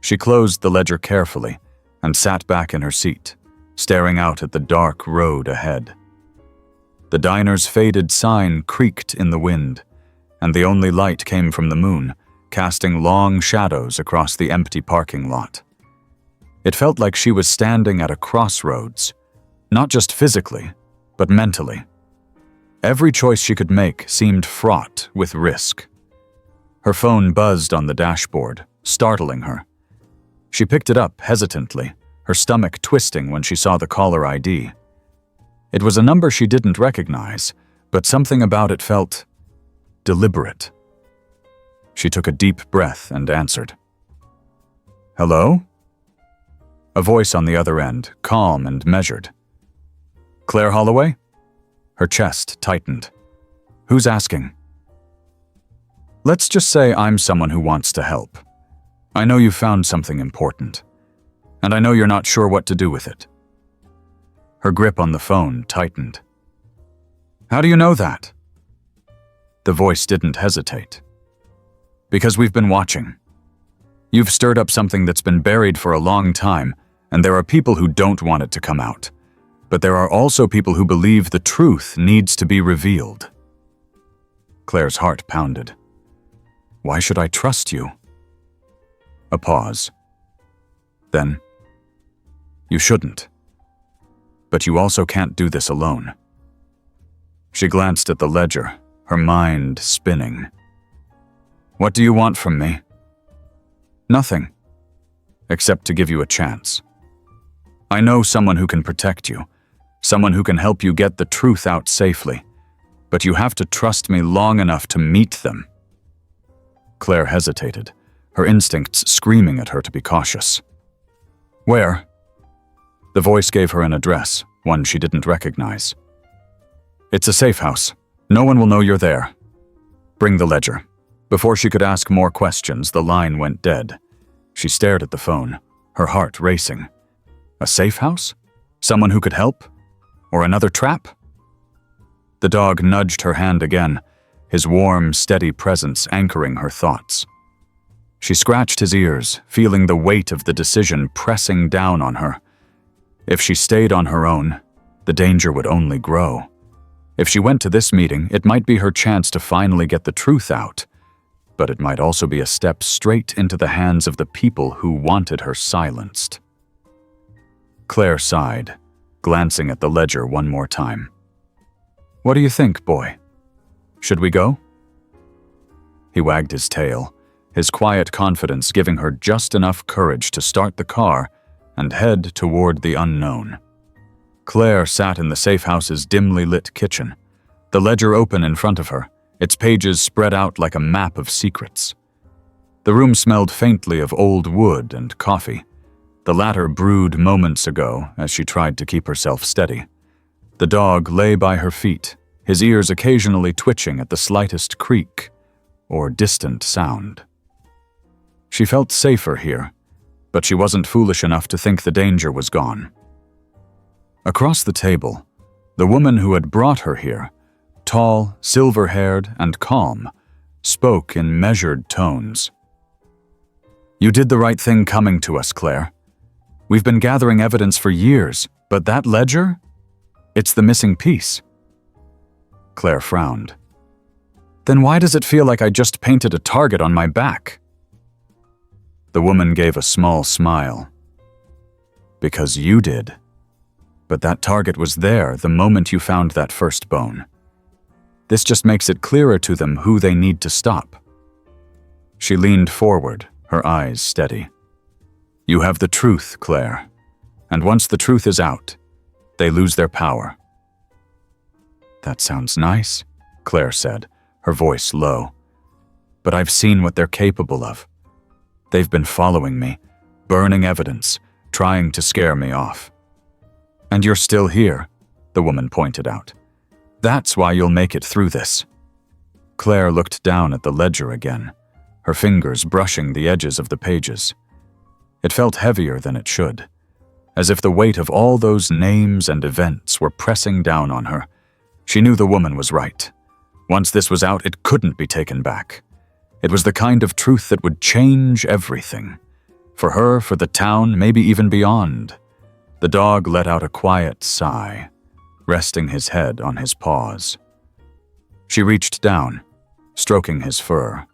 She closed the ledger carefully and sat back in her seat, staring out at the dark road ahead. The diner's faded sign creaked in the wind, and the only light came from the moon, casting long shadows across the empty parking lot. It felt like she was standing at a crossroads, not just physically, but mentally. Every choice she could make seemed fraught with risk. Her phone buzzed on the dashboard, startling her. She picked it up hesitantly, her stomach twisting when she saw the caller ID. It was a number she didn't recognize, but something about it felt deliberate. She took a deep breath and answered. "Hello?" A voice on the other end, calm and measured. "Claire Holloway?" Her chest tightened. "Who's asking?" "Let's just say I'm someone who wants to help. I know you found something important, and I know you're not sure what to do with it." Her grip on the phone tightened. "How do you know that?" The voice didn't hesitate. "Because we've been watching. You've stirred up something that's been buried for a long time, and there are people who don't want it to come out. But there are also people who believe the truth needs to be revealed." Claire's heart pounded. "Why should I trust you?" A pause. Then, "You shouldn't. But you also can't do this alone." She glanced at the ledger, her mind spinning. "What do you want from me?" "Nothing, except to give you a chance. I know someone who can protect you, someone who can help you get the truth out safely, but you have to trust me long enough to meet them." Claire hesitated, her instincts screaming at her to be cautious. "Where?" The voice gave her an address, one she didn't recognize. "It's a safe house. No one will know you're there. Bring the ledger." Before she could ask more questions, the line went dead. She stared at the phone, her heart racing. A safe house? Someone who could help? Or another trap? The dog nudged her hand again, his warm, steady presence anchoring her thoughts. She scratched his ears, feeling the weight of the decision pressing down on her. If she stayed on her own, the danger would only grow. If she went to this meeting, it might be her chance to finally get the truth out, but it might also be a step straight into the hands of the people who wanted her silenced. Claire sighed, glancing at the ledger one more time. "What do you think, boy? Should we go?" He wagged his tail, his quiet confidence giving her just enough courage to start the car and head toward the unknown. Claire sat in the safe house's dimly lit kitchen, the ledger open in front of her, its pages spread out like a map of secrets. The room smelled faintly of old wood and coffee, the latter brewed moments ago as she tried to keep herself steady. The dog lay by her feet, his ears occasionally twitching at the slightest creak or distant sound. She felt safer here, but she wasn't foolish enough to think the danger was gone. Across the table, the woman who had brought her here, tall, silver-haired, and calm, spoke in measured tones. "You did the right thing coming to us, Claire. We've been gathering evidence for years, but that ledger? It's the missing piece." Claire frowned. "Then why does it feel like I just painted a target on my back?" The woman gave a small smile. "Because you did. But that target was there the moment you found that first bone. This just makes it clearer to them who they need to stop." She leaned forward, her eyes steady. "You have the truth, Claire. And once the truth is out, they lose their power." "That sounds nice," Claire said, her voice low. "But I've seen what they're capable of. They've been following me, burning evidence, trying to scare me off." "And you're still here," the woman pointed out. "That's why you'll make it through this." Claire looked down at the ledger again, her fingers brushing the edges of the pages. It felt heavier than it should, as if the weight of all those names and events were pressing down on her. She knew the woman was right. Once this was out, it couldn't be taken back. It was the kind of truth that would change everything. For her, for the town, maybe even beyond. The dog let out a quiet sigh, resting his head on his paws. She reached down, stroking his fur.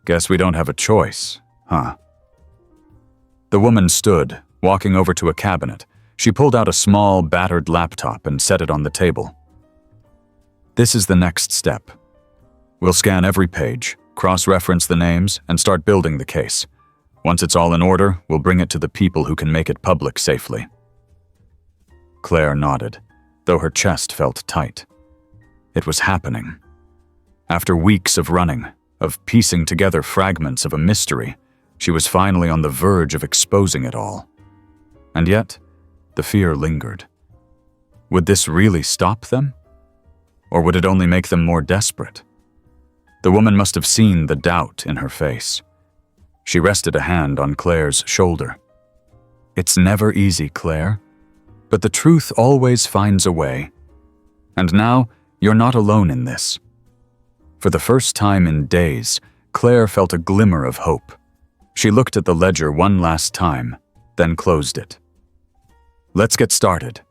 "Guess we don't have a choice, huh?" The woman stood, walking over to a cabinet. She pulled out a small, battered laptop and set it on the table. "This is the next step. We'll scan every page, cross-reference the names, and start building the case. Once it's all in order, we'll bring it to the people who can make it public safely." Claire nodded, though her chest felt tight. It was happening. After weeks of running, of piecing together fragments of a mystery, she was finally on the verge of exposing it all. And yet, the fear lingered. Would this really stop them? Or would it only make them more desperate? The woman must have seen the doubt in her face. She rested a hand on Claire's shoulder. "It's never easy, Claire, but the truth always finds a way. And now, you're not alone in this." For the first time in days, Claire felt a glimmer of hope. She looked at the ledger one last time, then closed it. "Let's get started,"